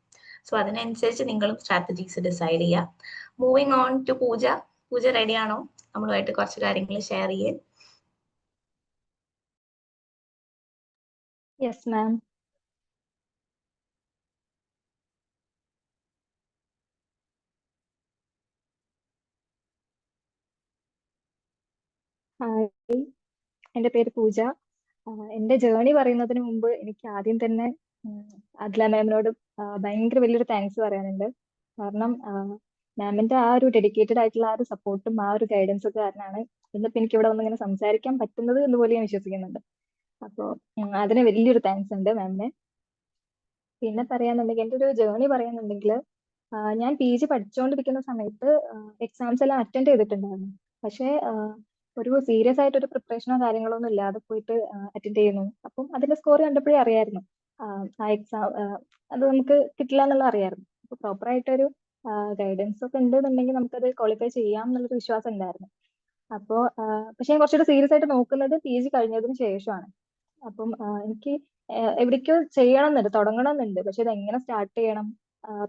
സോ അതിനനുസരിച്ച് നിങ്ങളും സ്ട്രാറ്റജീസ് ഡിസൈഡ് ചെയ്യുക. Moving on to Pooja. Pooja ready ആണോ നമ്മളുമായിട്ട് കുറച്ച് കാര്യങ്ങൾ ഷെയർ ചെയ്യാൻ? Yes ma'am. ഹായ്, എൻ്റെ പേര് പൂജ. എൻ്റെ ജേർണി പറയുന്നതിന് മുമ്പ് എനിക്ക് ആദ്യം തന്നെ അദ്ല മാമിനോട് ഭയങ്കര വലിയൊരു താങ്ക്സ് പറയാനുണ്ട്. കാരണം മാമിന്റെ ആ ഒരു ഡെഡിക്കേറ്റഡ് ആയിട്ടുള്ള ആ ഒരു സപ്പോർട്ടും ആ ഒരു ഗൈഡൻസും ഒക്കെ കാരണമാണ് ഇന്നിപ്പോൾ എനിക്ക് ഇവിടെ വന്ന് ഇങ്ങനെ സംസാരിക്കാൻ പറ്റുന്നത് എന്ന് പോലും ഞാൻ വിശ്വസിക്കുന്നുണ്ട്. അപ്പോൾ അതിന് വലിയൊരു താങ്ക്സ് ഉണ്ട് മാമിന്. പിന്നെ പറയാന്നുണ്ടെങ്കിൽ എൻ്റെ ഒരു ജേർണി പറയാന്നുണ്ടെങ്കിൽ ഞാൻ PG പഠിച്ചുകൊണ്ടിരിക്കുന്ന സമയത്ത് എക്സാംസ് എല്ലാം അറ്റൻഡ് ചെയ്തിട്ടുണ്ടായിരുന്നു. പക്ഷേ ഒരു സീരിയസ് ആയിട്ട് ഒരു പ്രിപ്പറേഷനോ കാര്യങ്ങളോ ഒന്നും ഇല്ലാതെ പോയിട്ട് അറ്റൻഡ് ചെയ്യുന്നു. അപ്പം അതിന്റെ സ്കോർ കണ്ടപ്പോഴേ അറിയായിരുന്നു ആ എക്സാം അത് നമുക്ക് കിട്ടില്ല എന്നുള്ള അറിയായിരുന്നു. അപ്പൊ പ്രോപ്പർ ആയിട്ടൊരു ഗൈഡൻസ് ഒക്കെ ഉണ്ടെന്നുണ്ടെങ്കിൽ നമുക്കത് ക്വാളിഫൈ ചെയ്യാം എന്നുള്ളൊരു വിശ്വാസം ഉണ്ടായിരുന്നു. അപ്പോൾ പക്ഷെ ഞാൻ കുറച്ചുകൂടി സീരിയസ് ആയിട്ട് നോക്കുന്നത് PG കഴിഞ്ഞതിന് ശേഷമാണ്. അപ്പം എനിക്ക് എവിടേക്കോ ചെയ്യണം എന്നുണ്ട്, തുടങ്ങണം എന്നുണ്ട്. പക്ഷെ ഇത് എങ്ങനെ സ്റ്റാർട്ട് ചെയ്യണം?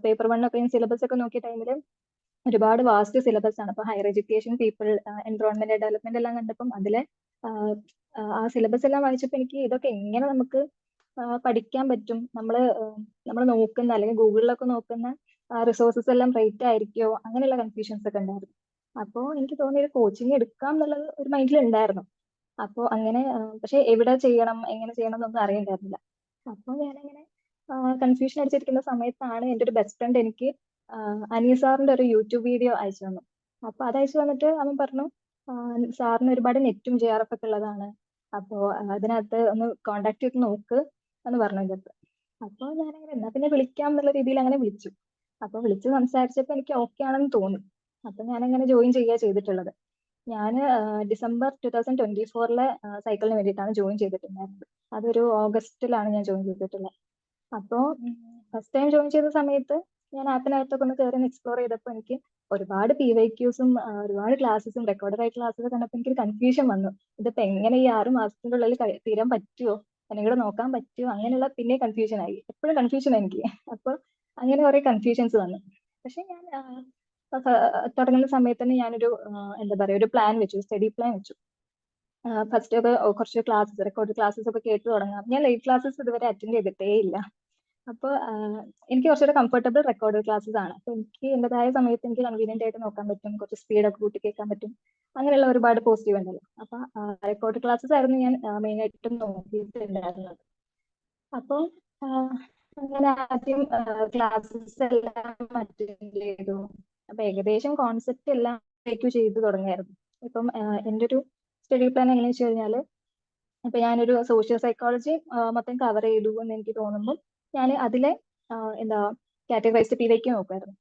പേപ്പർ 1 ഒക്കെ സിലബസ് ഒക്കെ നോക്കിയ ടൈമിൽ ഒരുപാട് വാസ്റ്റ് സിലബസ് ആണ്. ഇപ്പൊ higher education, people, environment development എല്ലാം കണ്ടപ്പം അതിലെ ആ സിലബസ് എല്ലാം വായിച്ചപ്പോൾ എനിക്ക് ഇതൊക്കെ എങ്ങനെ നമുക്ക് പഠിക്കാൻ പറ്റും? നമ്മൾ നോക്കുന്ന അല്ലെങ്കിൽ ഗൂഗിളിലൊക്കെ നോക്കുന്ന റിസോഴ്സസ് എല്ലാം റേറ്റ് ആയിരിക്കുമോ? അങ്ങനെയുള്ള കൺഫ്യൂഷൻസ് ഒക്കെ ഉണ്ടായിരുന്നു. അപ്പോൾ എനിക്ക് തോന്നി ഒരു കോച്ചിങ് എടുക്കാം എന്നുള്ളത് ഒരു മൈൻഡിൽ ഉണ്ടായിരുന്നു. അപ്പോൾ അങ്ങനെ പക്ഷെ എവിടെ ചെയ്യണം, എങ്ങനെ ചെയ്യണം എന്നൊന്നും അറിയണ്ടായിരുന്നില്ല. അപ്പോൾ ഞാനങ്ങനെ കൺഫ്യൂഷൻ അടിച്ചിരിക്കുന്ന സമയത്താണ് എൻ്റെ ഒരു ബെസ്റ്റ് ഫ്രണ്ട് എനിക്ക് അനീസ് സാറിന്റെ ഒരു യൂട്യൂബ് വീഡിയോ അയച്ചു തന്നു. അപ്പൊ അത് അയച്ചു തന്നിട്ട് അവൻ പറഞ്ഞു സാറിന് ഒരുപാട് നെറ്റും JRF ഒക്കെ ഉള്ളതാണ്, അപ്പോ അതിനകത്ത് ഒന്ന് കോണ്ടാക്ട് ചെയ്ത് നോക്ക് എന്ന് പറഞ്ഞു എൻ്റെ അടുത്ത്. അപ്പൊ ഞാനങ്ങനെ എന്നാ പിന്നെ വിളിക്കാം എന്നുള്ള രീതിയിൽ അങ്ങനെ വിളിച്ചു. അപ്പൊ വിളിച്ച് സംസാരിച്ചപ്പോൾ എനിക്ക് ഓക്കെ ആണെന്ന് തോന്നി. അപ്പൊ ഞാനങ്ങനെ ജോയിൻ ചെയ്യുക ചെയ്തിട്ടുള്ളത്. ഞാൻ ഡിസംബർ 2024 സൈക്കിളിന് വേണ്ടിയിട്ടാണ് ജോയിൻ ചെയ്തിട്ടുണ്ടായിരുന്നത്. അതൊരു ഓഗസ്റ്റിലാണ് ഞാൻ ജോയിൻ ചെയ്തിട്ടുള്ളത്. അപ്പോൾ ഫസ്റ്റ് ടൈം ജോയിൻ ചെയ്ത സമയത്ത് ഞാൻ ആപ്പിനകത്തൊക്കെ ഒന്ന് കയറി എക്സ്പ്ലോർ ചെയ്തപ്പോൾ എനിക്ക് ഒരുപാട് PYQസും ഒരുപാട് ക്ലാസ്സസും റെക്കോർഡഡ് ആയിട്ടുള്ള ക്ലാസ്സൊക്കെ കണ്ടപ്പോൾ എനിക്കൊരു കൺഫ്യൂഷൻ വന്നു. ഇതിപ്പോ എങ്ങനെ ഈ 6 മാസത്തിന്റെ ഉള്ളിൽ തീരാൻ പറ്റുമോ, എന്നെങ്കിലും നോക്കാൻ പറ്റുമോ, അങ്ങനെയുള്ള പിന്നെ കൺഫ്യൂഷൻ ആയി. എപ്പോഴും കൺഫ്യൂഷൻ എനിക്ക്. അപ്പോൾ അങ്ങനെ കുറെ കൺഫ്യൂഷൻസ് വന്നു. പക്ഷെ ഞാൻ തുടങ്ങുന്ന സമയത്ത് തന്നെ ഞാനൊരു എന്താ പറയുക ഒരു പ്ലാൻ വെച്ചു, സ്റ്റഡി പ്ലാൻ വെച്ചു. ഫസ്റ്റ് ഒക്കെ കുറച്ച് ക്ലാസ്സസ്, റെക്കോർഡ് ക്ലാസ്സസ് ഒക്കെ കേട്ട് തുടങ്ങാം. ഞാൻ ലൈവ് ക്ലാസ്സസ് ഇതുവരെ അറ്റൻഡ് ചെയ്തിട്ടേ ഇല്ല. അപ്പോൾ എനിക്ക് കുറച്ചുകൂടെ കംഫർട്ടബിൾ റെക്കോർഡ് ക്ലാസ്സസ് ആണ്. അപ്പൊ എനിക്ക് എൻ്റെതായ സമയത്ത് എനിക്ക് കൺവീനിയന്റ് ആയിട്ട് നോക്കാൻ പറ്റും, കുറച്ച് സ്പീഡൊക്കെ കൂട്ടി കേൾക്കാൻ പറ്റും, അങ്ങനെയുള്ള ഒരുപാട് പോസിറ്റീവ് ഉണ്ടല്ലോ. അപ്പൊ റെക്കോർഡ് ക്ലാസ്സസ് ആയിരുന്നു ഞാൻ മെയിൻ ആയിട്ടും നോക്കിയിട്ടുണ്ടായിരുന്നത്. അപ്പോൾ അങ്ങനെ ആദ്യം ക്ലാസ്സസ് എല്ലാം അറ്റൻഡ് ചെയ്തു. അപ്പൊ ഏകദേശം കോൺസെപ്റ്റ് എല്ലാം ചെയ്തു തുടങ്ങിയായിരുന്നു. ഇപ്പം എൻ്റെ ഒരു സ്റ്റഡി പ്ലാൻ എങ്ങനെയാണെന്ന് വെച്ച് കഴിഞ്ഞാൽ ഇപ്പൊ ഞാനൊരു സോഷ്യൽ സൈക്കോളജി മൊത്തം കവർ ചെയ്തു എന്ന് എനിക്ക് തോന്നുമ്പോൾ ഞാൻ അതിലെ എന്താ കാറ്റഗറൈസ്ഡ് PYQ നോക്കുമായിരുന്നു.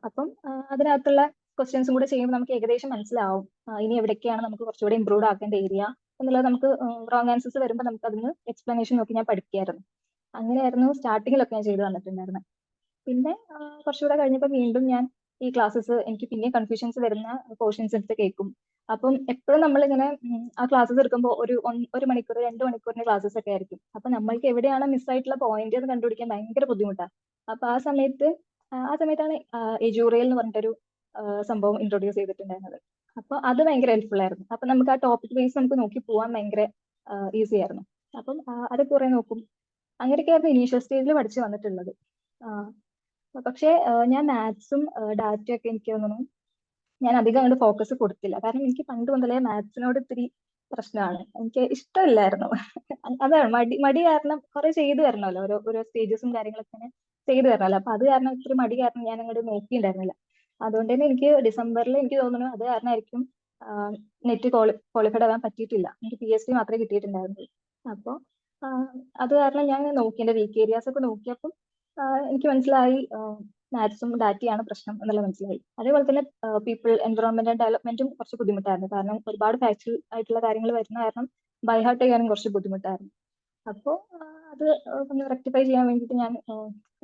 അപ്പം അതിനകത്തുള്ള ക്വസ്റ്റ്യൻസും കൂടെ ചെയ്യുമ്പോൾ നമുക്ക് ഏകദേശം മനസ്സിലാവും ഇനി എവിടേക്കാണ് നമുക്ക് കുറച്ചുകൂടെ ഇമ്പ്രൂവ് ആക്കേണ്ട ഏരിയ എന്നുള്ളത്. നമുക്ക് റോങ് ആൻസേഴ്സ് വരുമ്പോൾ നമുക്ക് അതിന് എക്സ്പ്ലനേഷൻ നോക്കി ഞാൻ പഠിക്കായിരുന്നു. അങ്ങനെയായിരുന്നു സ്റ്റാർട്ടിങ്ങിലൊക്കെ ഞാൻ ചെയ്തു വന്നിട്ടുണ്ടായിരുന്നത്. പിന്നെ കുറച്ചുകൂടെ കഴിഞ്ഞപ്പോൾ വീണ്ടും ഞാൻ ഈ ക്ലാസ്സസ് എനിക്ക് പിന്നെ കൺഫ്യൂഷൻസ് വരുന്ന പോർഷൻസ് എടുത്ത് കേൾക്കും. അപ്പം എപ്പോഴും നമ്മളിങ്ങനെ ആ ക്ലാസ്സസ് എടുക്കുമ്പോൾ ഒരു മണിക്കൂർ 2 മണിക്കൂറിന്റെ ക്ലാസ്സസ് ഒക്കെ ആയിരിക്കും. അപ്പൊ നമ്മൾക്ക് എവിടെയാണ് മിസ്സായിട്ടുള്ള പോയിന്റ് എന്ന് കണ്ടുപിടിക്കാൻ ഭയങ്കര ബുദ്ധിമുട്ടാണ്. അപ്പൊ ആ സമയത്താണ് എജൂറിയൽ എന്ന് പറഞ്ഞിട്ടൊരു സംഭവം ഇൻട്രൊഡ്യൂസ് ചെയ്തിട്ടുണ്ടായിരുന്നത്. അപ്പൊ അത് ഭയങ്കര ഹെൽപ്ഫുൾ ആയിരുന്നു. അപ്പൊ നമുക്ക് ആ ടോപ്പിക് ബേസ് നമുക്ക് നോക്കി പോകാൻ ഭയങ്കര ഈസി ആയിരുന്നു. അപ്പം അത് കുറെ നോക്കും. അങ്ങനെയൊക്കെയായിരുന്നു ഇനീഷ്യൽ സ്റ്റേജിൽ പഠിച്ചു വന്നിട്ടുള്ളത്. പക്ഷേ ഞാൻ മാത്സും ഡാറ്റയും ഒക്കെ എനിക്ക് തോന്നുന്നു ഞാൻ അധികം അങ്ങോട്ട് ഫോക്കസ് കൊടുത്തില്ല. കാരണം എനിക്ക് പണ്ട് മുതലേ മാത്സിനോട് ഇത്തിരി പ്രശ്നമാണ്. എനിക്ക് ഇഷ്ടമില്ലായിരുന്നു. അതാണ് മടി കാരണം കുറെ ചെയ്തു വരണമല്ലോ, ഓരോ സ്റ്റേജസും കാര്യങ്ങളൊക്കെ ചെയ്തു വരണമല്ലോ. അപ്പൊ അത് കാരണം ഇത്തിരി മടി കാരണം ഞാൻ അങ്ങോട്ട് നോക്കിയിട്ടുണ്ടായിരുന്നില്ല. അതുകൊണ്ട് തന്നെ എനിക്ക് ഡിസംബറിൽ എനിക്ക് തോന്നുന്നു അത് കാരണമായിരിക്കും നെറ്റ് ക്വാളിഫൈഡ് ആവാൻ പറ്റിയിട്ടില്ല. എനിക്ക് PhD മാത്രമേ കിട്ടിയിട്ടുണ്ടായിരുന്നുള്ളൂ. അപ്പോൾ അത് കാരണം ഞാൻ നോക്കി എന്റെ വീക്ക് ഏരിയാസ് ഒക്കെ നോക്കിയപ്പോൾ എനിക്ക് മനസ്സിലായി മാത്സും ഡാറ്റയാണ് പ്രശ്നം എന്നുള്ളത് മനസ്സിലായി. അതേപോലെ തന്നെ പീപ്പിൾ എൻവറോൺമെന്റ് ആൻഡ് ഡെവലപ്മെന്റും കുറച്ച് ബുദ്ധിമുട്ടായിരുന്നു. കാരണം ഒരുപാട് ഫാക്ച്വൽ ആയിട്ടുള്ള കാര്യങ്ങൾ വരുന്ന കാരണം ബൈ ഹാർട്ട് ചെയ്യാനും കുറച്ച് ബുദ്ധിമുട്ടായിരുന്നു. അപ്പോൾ അത് ഒന്ന് റെക്ടിഫൈ ചെയ്യാൻ വേണ്ടിയിട്ട് ഞാൻ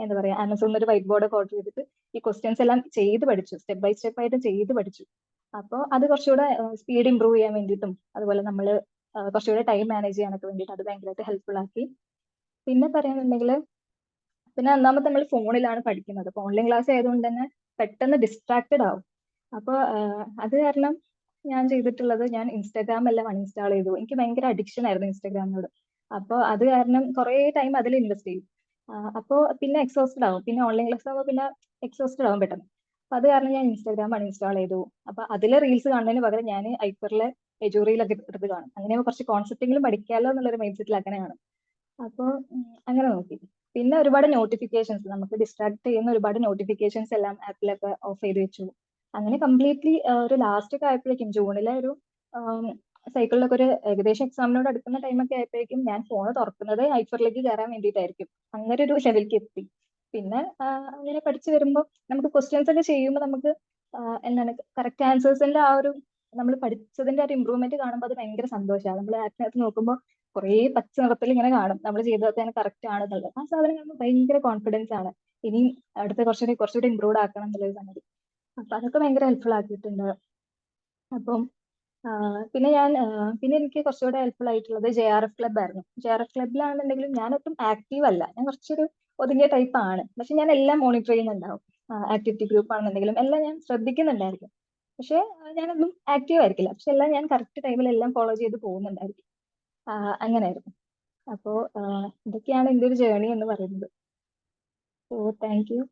എന്താ പറയാ ആമസോണിൽ ഒരു വൈറ്റ് ബോർഡ് ഓർഡർ ചെയ്തിട്ട് ഈ ക്വസ്റ്റ്യൻസ് എല്ലാം ചെയ്ത് പഠിച്ചു. സ്റ്റെപ്പ് ബൈ സ്റ്റെപ്പ് ആയിട്ട് ചെയ്ത് പഠിച്ചു. അപ്പോൾ അത് കുറച്ചുകൂടെ സ്പീഡ് ഇമ്പ്രൂവ് ചെയ്യാൻ വേണ്ടിയിട്ടും അതുപോലെ നമ്മൾ കുറച്ചുകൂടെ ടൈം മാനേജ് ചെയ്യാനൊക്കെ വേണ്ടിയിട്ട് അത് ഭയങ്കരമായിട്ട് ഹെൽപ്ഫുൾ ആക്കി. പിന്നെ പറയാനുണ്ടെങ്കിൽ പിന്നെ ഒന്നാമത് നമ്മൾ ഫോണിലാണ് പഠിക്കുന്നത്. അപ്പൊ ഓൺലൈൻ ക്ലാസ് ആയതുകൊണ്ട് തന്നെ പെട്ടെന്ന് ഡിസ്ട്രാക്റ്റഡ് ആവും. അപ്പോൾ അത് കാരണം ഞാൻ ചെയ്തിട്ടുള്ളത് ഞാൻ ഇൻസ്റ്റാഗ്രാം എല്ലാം അൺഇൻസ്റ്റാൾ ചെയ്തു. എനിക്ക് ഭയങ്കര അഡിക്ഷൻ ആയിരുന്നു ഇൻസ്റ്റാഗ്രാമിനോട്. അപ്പോൾ അത് കാരണം കുറെ ടൈം അതിൽ ഇൻവെസ്റ്റ് ചെയ്യും. അപ്പോൾ പിന്നെ എക്സോസ്റ്റഡ് ആവും. പിന്നെ ഓൺലൈൻ ക്ലാസ് ആവുമ്പോൾ പിന്നെ എക്സോസ്റ്റഡ് ആവും പെട്ടെന്ന്. അപ്പൊ അത് കാരണം ഞാൻ ഇൻസ്റ്റാഗ്രാം അൺഇൻസ്റ്റാൾ ചെയ്തു. അപ്പൊ അതിലെ റീൽസ് കാണുന്നതിന് പകരം ഞാൻ ഐഫറിലെ എജൂറിയിലൊക്കെ എടുത്ത് കാണും. അങ്ങനെ കുറച്ച് കോൺസെപ്റ്റെങ്കിലും പഠിക്കാമല്ലോ എന്നുള്ളൊരു മൈൻഡ് സെറ്റിൽ അങ്ങനെ കാണും. അപ്പോൾ അങ്ങനെ നോക്കി. പിന്നെ ഒരുപാട് നോട്ടിഫിക്കേഷൻസ് നമുക്ക് ഡിസ്ട്രാക്ട് ചെയ്യുന്ന ഒരുപാട് നോട്ടിഫിക്കേഷൻസ് എല്ലാം ആപ്പിലൊക്കെ ഓഫ് ചെയ്ത് വെച്ചു. അങ്ങനെ കംപ്ലീറ്റ്ലി ഒരു ലാസ്റ്റ് ഒക്കെ ആയപ്പോഴേക്കും ജൂണിലെ ഒരു സൈക്കിളിലൊക്കെ ഒരു ഏകദേശം എക്സാമിനോട് അടുക്കുന്ന ടൈമൊക്കെ ആയപ്പോഴേക്കും ഞാൻ ഫോൺ തുറക്കുന്നത് ഐഫറിലേക്ക് കയറാൻ വേണ്ടിയിട്ടായിരിക്കും. അങ്ങനെ ഒരു ലെവലിലേക്ക് എത്തി. പിന്നെ അങ്ങനെ പഠിച്ചു വരുമ്പോൾ നമുക്ക് ക്വസ്റ്റ്യൻസ് ഒക്കെ ചെയ്യുമ്പോൾ നമുക്ക് എന്താണ് കറക്റ്റ് ആൻസേഴ്സിന്റെ ആ ഒരു നമ്മൾ പഠിച്ചതിന്റെ ഒരു ഇമ്പ്രൂവ്മെന്റ് കാണുമ്പോൾ അത് ഭയങ്കര സന്തോഷമാണ്. നമ്മൾ ആപ്പിനകത്ത് നോക്കുമ്പോൾ കുറേ പച്ച നിറത്തിൽ ഇങ്ങനെ കാണും നമ്മൾ ചെയ്തതൊക്കെ കറക്റ്റ് ആണെന്നുള്ളത്. ആ സാധനം കാണുമ്പോൾ ഭയങ്കര കോൺഫിഡൻസ് ആണ്. ഇനി അടുത്ത കുറച്ചുകൂടി ഇമ്പ്രൂവ് ആക്കണം എന്നുള്ളൊരു സംഗതി. അപ്പൊ അതൊക്കെ ഭയങ്കര ഹെൽപ്ഫുൾ ആക്കിയിട്ടുണ്ട്. അപ്പം പിന്നെ എനിക്ക് കുറച്ചുകൂടെ ഹെൽപ്ഫുൾ ആയിട്ടുള്ളത് JRF ക്ലബ് ആയിരുന്നു. JRF ക്ലബിലാണെന്നുണ്ടെങ്കിലും ഞാൻ ഒട്ടും ആക്റ്റീവ് അല്ല. ഞാൻ കുറച്ചൊരു ഒതുങ്ങിയ ടൈപ്പ് ആണ്. പക്ഷെ ഞാൻ എല്ലാം മോണിറ്റർ ചെയ്യുന്നുണ്ടാവും. ആക്ടിവിറ്റി ഗ്രൂപ്പ് ആണെന്നുണ്ടെങ്കിലും എല്ലാം ഞാൻ ശ്രദ്ധിക്കുന്നുണ്ടായിരിക്കും. പക്ഷെ ഞാനൊന്നും ആക്റ്റീവ് ആയിരിക്കില്ല. പക്ഷെ എല്ലാം ഞാൻ കറക്റ്റ് ടൈമിൽ എല്ലാം ഫോളോ ചെയ്ത് പോകുന്നുണ്ടായിരിക്കും. അങ്ങനെയായിരുന്നു. അപ്പോ ഇതൊക്കെയാണ് എൻ്റെ ഒരു ജേർണി എന്ന് പറയുന്നത്. So thank you.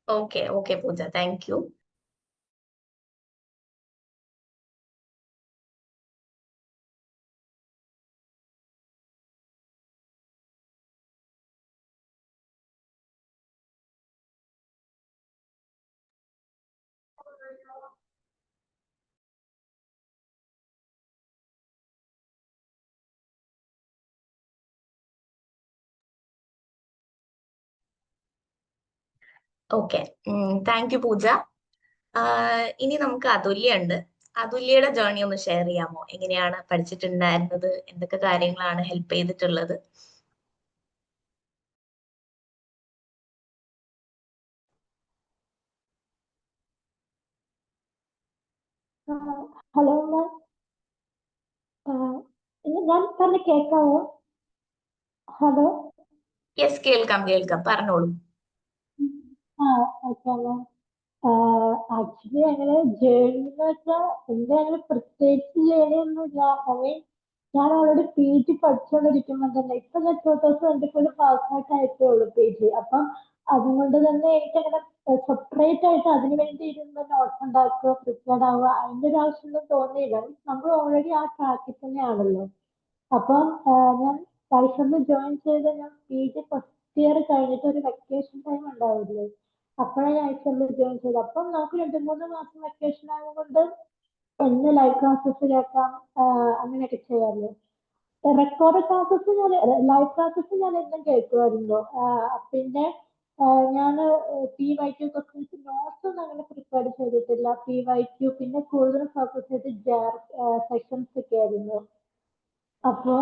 Okay Pooja, thank you. Okay, thank you Pooja. ഇനി നമുക്ക് അതുല്യ ഉണ്ട്. അതുല്യയുടെ ജേർണി ഒന്ന് ഷെയർ ചെയ്യാമോ? എങ്ങനെയാണ് പഠിച്ചിട്ടുണ്ടായിരുന്നത്? എന്തൊക്കെ കാര്യങ്ങളാണ് ഹെൽപ്പ് ചെയ്തിട്ടുള്ളത്? ഹലോ മാം, ഞാൻ പറഞ്ഞ കേൾക്കാവോ? ഹലോ. യെസ്, കേൾക്കാം പറഞ്ഞോളൂ. Okay ma'am. ആക്ച്വലി അങ്ങനെ ജേർണി എന്ന് വെച്ചാൽ എന്റെ അങ്ങനെ പ്രത്യേകിച്ച് ജേർണി ഒന്നുമില്ല. ഞാൻ ഓൾറെഡി PG പഠിച്ചുകൊണ്ടിരിക്കുമ്പോൾ തന്നെ ഇപ്പൊ ഞാൻ 2024 പാസ് ഔട്ട് ആയിട്ടേ ഉള്ളൂ PG. അപ്പം അതുകൊണ്ട് തന്നെ എനിക്കങ്ങനെ സെപ്പറേറ്റ് ആയിട്ട് അതിന് വേണ്ടി ഇരുന്ന് നോട്ട് ഉണ്ടാക്കുക പ്രിപ്പയർഡ് ആവുക അതിന്റെ ഒരു ആവശ്യമൊന്നും തോന്നിയില്ല. നമ്മൾ ഓൾറെഡി ആ ട്രാക്കിൽ തന്നെയാണല്ലോ. അപ്പം ഞാൻ ലൈസൻസ് ജോയിൻ ചെയ്ത് ഞാൻ PG ഫസ്റ്റ് ഇയർ കഴിഞ്ഞിട്ട് ഒരു വെക്കേഷൻ ടൈം ഉണ്ടാവില്ലേ, അപ്പോഴാണ് ഞാൻ ലൈസൻസ് ജോയിൻ ചെയ്തത്. അപ്പം നമുക്ക് 2-3 മാസം വെക്കേഷൻ ആയതുകൊണ്ട് എന്ന് ലൈവ് ക്ലാസ്സസ് കേൾക്കാം, അങ്ങനെയൊക്കെ ചെയ്യാമല്ലോ. റെക്കോർഡ് ക്ലാസ്സസ് ഞാൻ ലൈവ് ക്ലാസ്സസ് ഞാൻ എന്നും കേൾക്കുമായിരുന്നു. പിന്നെ ഞാൻ PYQ ക്വസ്റ്റ്യൻസ് നോട്ട്സ് ഒന്നും അങ്ങനെ പ്രിപ്പയർ ചെയ്തിട്ടില്ല. PYQ പിന്നെ കൂടുതൽ ഫോക്കസ് ചെയ്ത് സെഷൻസ് ഒക്കെ ആയിരുന്നു. അപ്പോ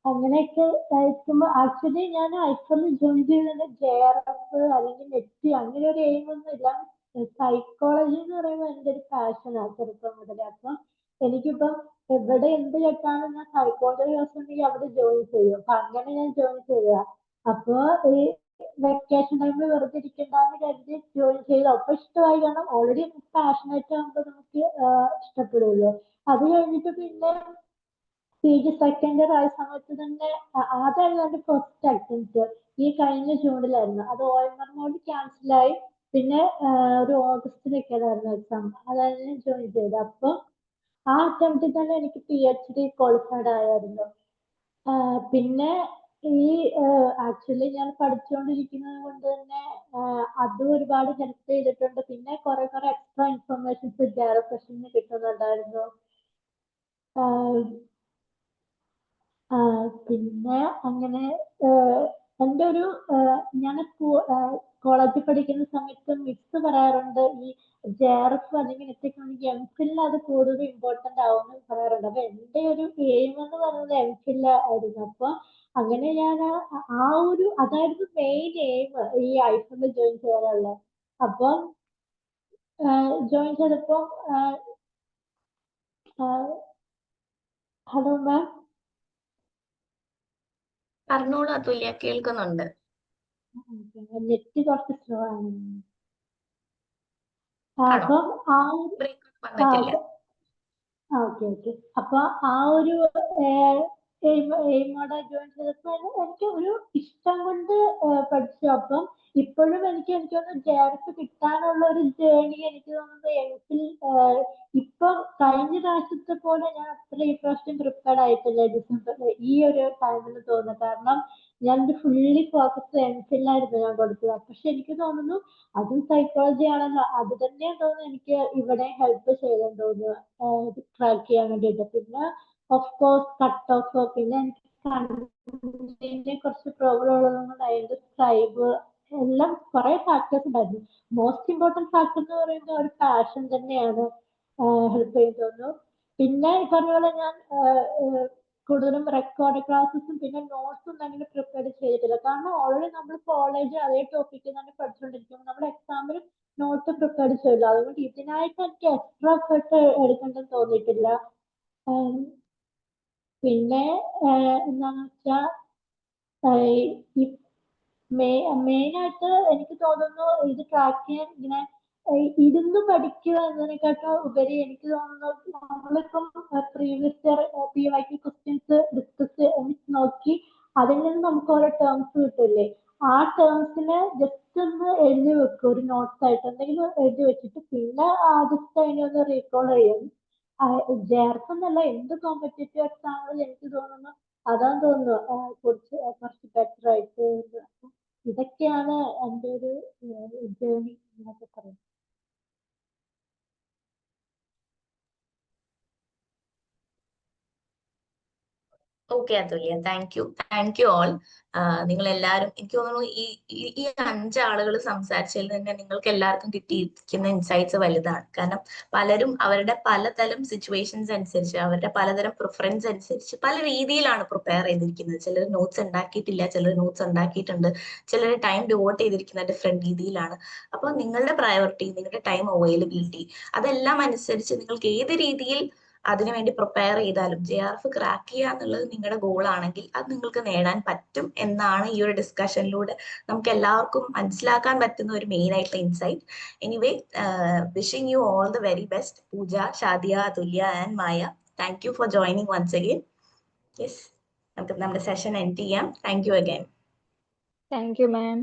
അങ്ങനെയൊക്കെ ഇരിക്കുമ്പോ ആക്ച്വലി ഞാൻ ഐഫറിൽ ജോയിൻ ചെയ്തത് JRF അല്ലെങ്കിൽ നെറ്റ് അങ്ങനെ ഒരു എയിം ഒന്നും ഇല്ല. സൈക്കോളജി എന്ന് പറയുമ്പോൾ എൻ്റെ ഒരു പാഷനാണ് ചെറുപ്പം മുതലേ. അപ്പൊ എനിക്കിപ്പം എവിടെ എന്ത് കേട്ടാലും ഞാൻ സൈക്കോളജി ഉണ്ടെങ്കിൽ അവിടെ ജോയിൻ ചെയ്യും. അപ്പൊ അങ്ങനെ ഞാൻ ജോയിൻ ചെയ്തതാ. അപ്പൊ ഈ വെക്കേഷൻ ടൈമിൽ വെറുതെ ഇരിക്കണ്ടെന്ന് കരുതി ജോയിൻ ചെയ്തു. അപ്പൊ ഇഷ്ടമായി, കാരണം ഓൾറെഡി നമുക്ക് പാഷനായിട്ട് ആകുമ്പോൾ നമുക്ക് ഇഷ്ടപ്പെടുമല്ലോ. അത് കഴിഞ്ഞിട്ട് പിന്നെ PG സെക്കൻഡ് ഇയർ ആയ സമയത്ത് തന്നെ അതായിരുന്നു എന്റെ ഫസ്റ്റ് അറ്റംപ്റ്റ്. ഈ കഴിഞ്ഞ ജൂണിലായിരുന്നു. അത് OMR മോഡ് ക്യാൻസലായി. പിന്നെ ഒരു ഓഗസ്റ്റിലൊക്കെയായിരുന്നു എക്സാം. അതായിരുന്നു ഞാൻ ജോയിൻ ചെയ്തത്. അപ്പൊ ആ അറ്റംപ്റ്റിൽ തന്നെ എനിക്ക് PhD ക്വാളിഫൈഡ് ആയിരുന്നു. പിന്നെ ഈ ആക്ച്വലി ഞാൻ പഠിച്ചുകൊണ്ടിരിക്കുന്നത് കൊണ്ട് തന്നെ അതും ഒരുപാട് ഹെൽപ്പ് ചെയ്തിട്ടുണ്ട്. പിന്നെ കുറെ എക്സ്ട്രാ ഇൻഫർമേഷൻസ് JRF സെഷനിൽ കിട്ടുന്നുണ്ടായിരുന്നു. പിന്നെ അങ്ങനെ എൻ്റെ ഒരു ഞാൻ കോളേജിൽ പഠിക്കുന്ന സമയത്ത് മിസ് പറയാറുണ്ട്, ഈ JRF അല്ലെങ്കിൽ നെറ്റൊക്കെ MPhil അത് കൂടുതൽ ഇമ്പോർട്ടന്റ് ആവുമെന്ന് പറയാറുണ്ട്. അപ്പൊ എൻ്റെ ഒരു എയിം എന്ന് പറയുന്നത് MPhil ആയിരുന്നു. അപ്പൊ അങ്ങനെ ഞാൻ അതായിരുന്നു മെയിൻ എയിം ഈ ഐഫറിൽ ജോയിൻ ചെയ്യാനുള്ളത്. അപ്പം ജോയിൻ ചെയ്തപ്പോ ഹലോ മാം. പറഞ്ഞോളൂ അതുല്യ, കേൾക്കുന്നുണ്ട്. നെറ്റ് കുറച്ച് സ്ലോ ആണ്. ആണോ? അപ്പം ബ്രേക്ക് വന്നിട്ടില്ല. ഓക്കെ. അപ്പൊ ആ ഒരു എയിമോടെ ജോയിൻ ചെയ്തപ്പോ എനിക്ക് ഒരു ഇഷ്ടം കൊണ്ട് പഠിച്ചു. അപ്പം ഇപ്പോഴും എനിക്ക് തോന്നുന്നു JRF കിട്ടാനുള്ള ഒരു ജേണി എനിക്ക് തോന്നുന്നത് MPhil ഇപ്പൊ കഴിഞ്ഞ പ്രാവശ്യത്തെ പോലെ ഞാൻ അത്ര ഈ പ്രാവശ്യം പ്രിപ്പയർഡ് ആയിട്ടില്ല ഡിസംബർ ഈ ഒരു ടൈമിൽ തോന്നുന്നു. കാരണം ഞാൻ ഫുള്ളി ഫോക്കസ് MPhil ആയിരുന്നു ഞാൻ കൊടുത്തത്. പക്ഷെ എനിക്ക് തോന്നുന്നു അതും സൈക്കോളജി ആണല്ലോ, അത് തന്നെയാണ് തോന്നുന്നു എനിക്ക് ഇവിടെ ഹെൽപ്പ് ചെയ്തെന്ന് തോന്നുന്നു ട്രാക്ക് ചെയ്യാൻ വേണ്ടിയിട്ട്. പിന്നെ ഓഫ് കോഴ്സ് കട്ട് ഓഫ്, പിന്നെ എനിക്ക് കണ്ണിന്റെ കുറച്ച് പ്രോബ്ലം ഉള്ളതുകൊണ്ട് അതിന്റെ സ്ക്രൈബ് എല്ലാം കുറെ ഫാക്ടേഴ്സ് ഉണ്ടായിരുന്നു. മോസ്റ്റ് ഇമ്പോർട്ടന്റ് ഫാക്ടർ എന്ന് പറയുന്നത് ഒരു പാഷൻ തന്നെയാണ് ഹെൽപ്പ് ചെയ്ത് തോന്നുന്നു. പിന്നെ ഈ പറഞ്ഞ പോലെ ഞാൻ കൂടുതലും റെക്കോർഡ് ക്ലാസ്സസും പിന്നെ നോട്ട്സും അങ്ങനെ പ്രിപ്പയർ ചെയ്തിട്ടില്ല. കാരണം ഓൾറെഡി നമ്മൾ കോളേജ് അതേ ടോപ്പിക്ക് തന്നെ പഠിച്ചുകൊണ്ടിരിക്കുമ്പോൾ നമ്മൾ എക്സാമിന് നോട്ട് പ്രിപ്പയർ ചെയ്യില്ല. അതുകൊണ്ട് ഇതിനായിട്ട് എനിക്ക് എക്സ്ട്രാ എഫേർട്ട് എടുക്കേണ്ടെന്ന് തോന്നിയിട്ടില്ല. പിന്നെ എന്താന്ന് വെച്ചാൽ ഈ മെയിൻ ആയിട്ട് എനിക്ക് തോന്നുന്നു ഇത് ട്രാക്ക് ചെയ്യാൻ ഇങ്ങനെ ഇരുന്ന് പഠിക്കുക എന്നതിനെക്കാട്ടും ഉപരി എനിക്ക് തോന്നുന്നു നമ്മളിപ്പം previous year PYQ questions discuss നോക്കി അതിൽ നിന്ന് നമുക്ക് ഓരോ ടേംസ് കിട്ടില്ലേ, ആ ടേംസിനെ ജസ്റ്റ് ഒന്ന് എഴുതി വെക്കും ഒരു നോട്ട്സ് ആയിട്ട് എന്തെങ്കിലും എഴുതി വെച്ചിട്ട് പിന്നെ ആദ്യത്തെ അതിനെ ഒന്ന് റീകോൾ ചെയ്യും. JRF എന്നല്ല എന്ത് കോമ്പറ്റേറ്റീവ് എക്സാമിൽ എനിക്ക് തോന്നുന്നു അതാന്ന് തോന്നുന്നു കുറച്ച് ബെറ്റർ ആയിട്ട്. ഇതൊക്കെയാണ് എൻ്റെ ഒരു ജേർണി എന്നൊക്കെ പറയുന്നത്. Okay Athulya, thank you all. നിങ്ങൾ എല്ലാവരും എനിക്ക് തോന്നുന്നു ഈ 5 ആളുകൾ സംസാരിച്ചതിൽ തന്നെ നിങ്ങൾക്ക് എല്ലാവർക്കും കിട്ടിയിരിക്കുന്ന ഇൻസൈറ്റ്സ് വലുതാണ്. കാരണം പലരും അവരുടെ പലതരം സിറ്റുവേഷൻസ് അനുസരിച്ച് അവരുടെ പലതരം പ്രിഫറൻസ് അനുസരിച്ച് പല രീതിയിലാണ് പ്രിപ്പയർ ചെയ്തിരിക്കുന്നത്. ചിലർ നോട്ട്സ് ഉണ്ടാക്കിയിട്ടില്ല, ചിലർ നോട്ട്സ് ഉണ്ടാക്കിയിട്ടുണ്ട്, ചിലർ ടൈം ഡിവോട്ട് ചെയ്തിരിക്കുന്ന ഡിഫറെന്റ് രീതിയിലാണ്. അപ്പൊ നിങ്ങളുടെ പ്രയോറിറ്റി, നിങ്ങളുടെ ടൈം അവൈലബിലിറ്റി അതെല്ലാം അനുസരിച്ച് നിങ്ങൾക്ക് ഏത് രീതിയിൽ അതിനുവേണ്ടി പ്രിപ്പയർ ചെയ്താലും JRF ക്രാക്ക് ചെയ്യുക എന്നുള്ളത് നിങ്ങളുടെ ഗോൾ ആണെങ്കിൽ അത് നിങ്ങൾക്ക് നേടാൻ പറ്റും എന്നാണ് ഈ ഒരു ഡിസ്കഷനിലൂടെ നമുക്ക് എല്ലാവർക്കും മനസ്സിലാക്കാൻ പറ്റുന്ന ഒരു മെയിൻ ആയിട്ടുള്ള insight. Anyway, wishing you all the very best Pooja, Shadiya, Athulya and Maya. Thank you for joining once again. Yes, നമുക്ക് നമ്മുടെ സെഷൻ എൻഡ് ചെയ്യാം. Thank you again. Thank you ma'am.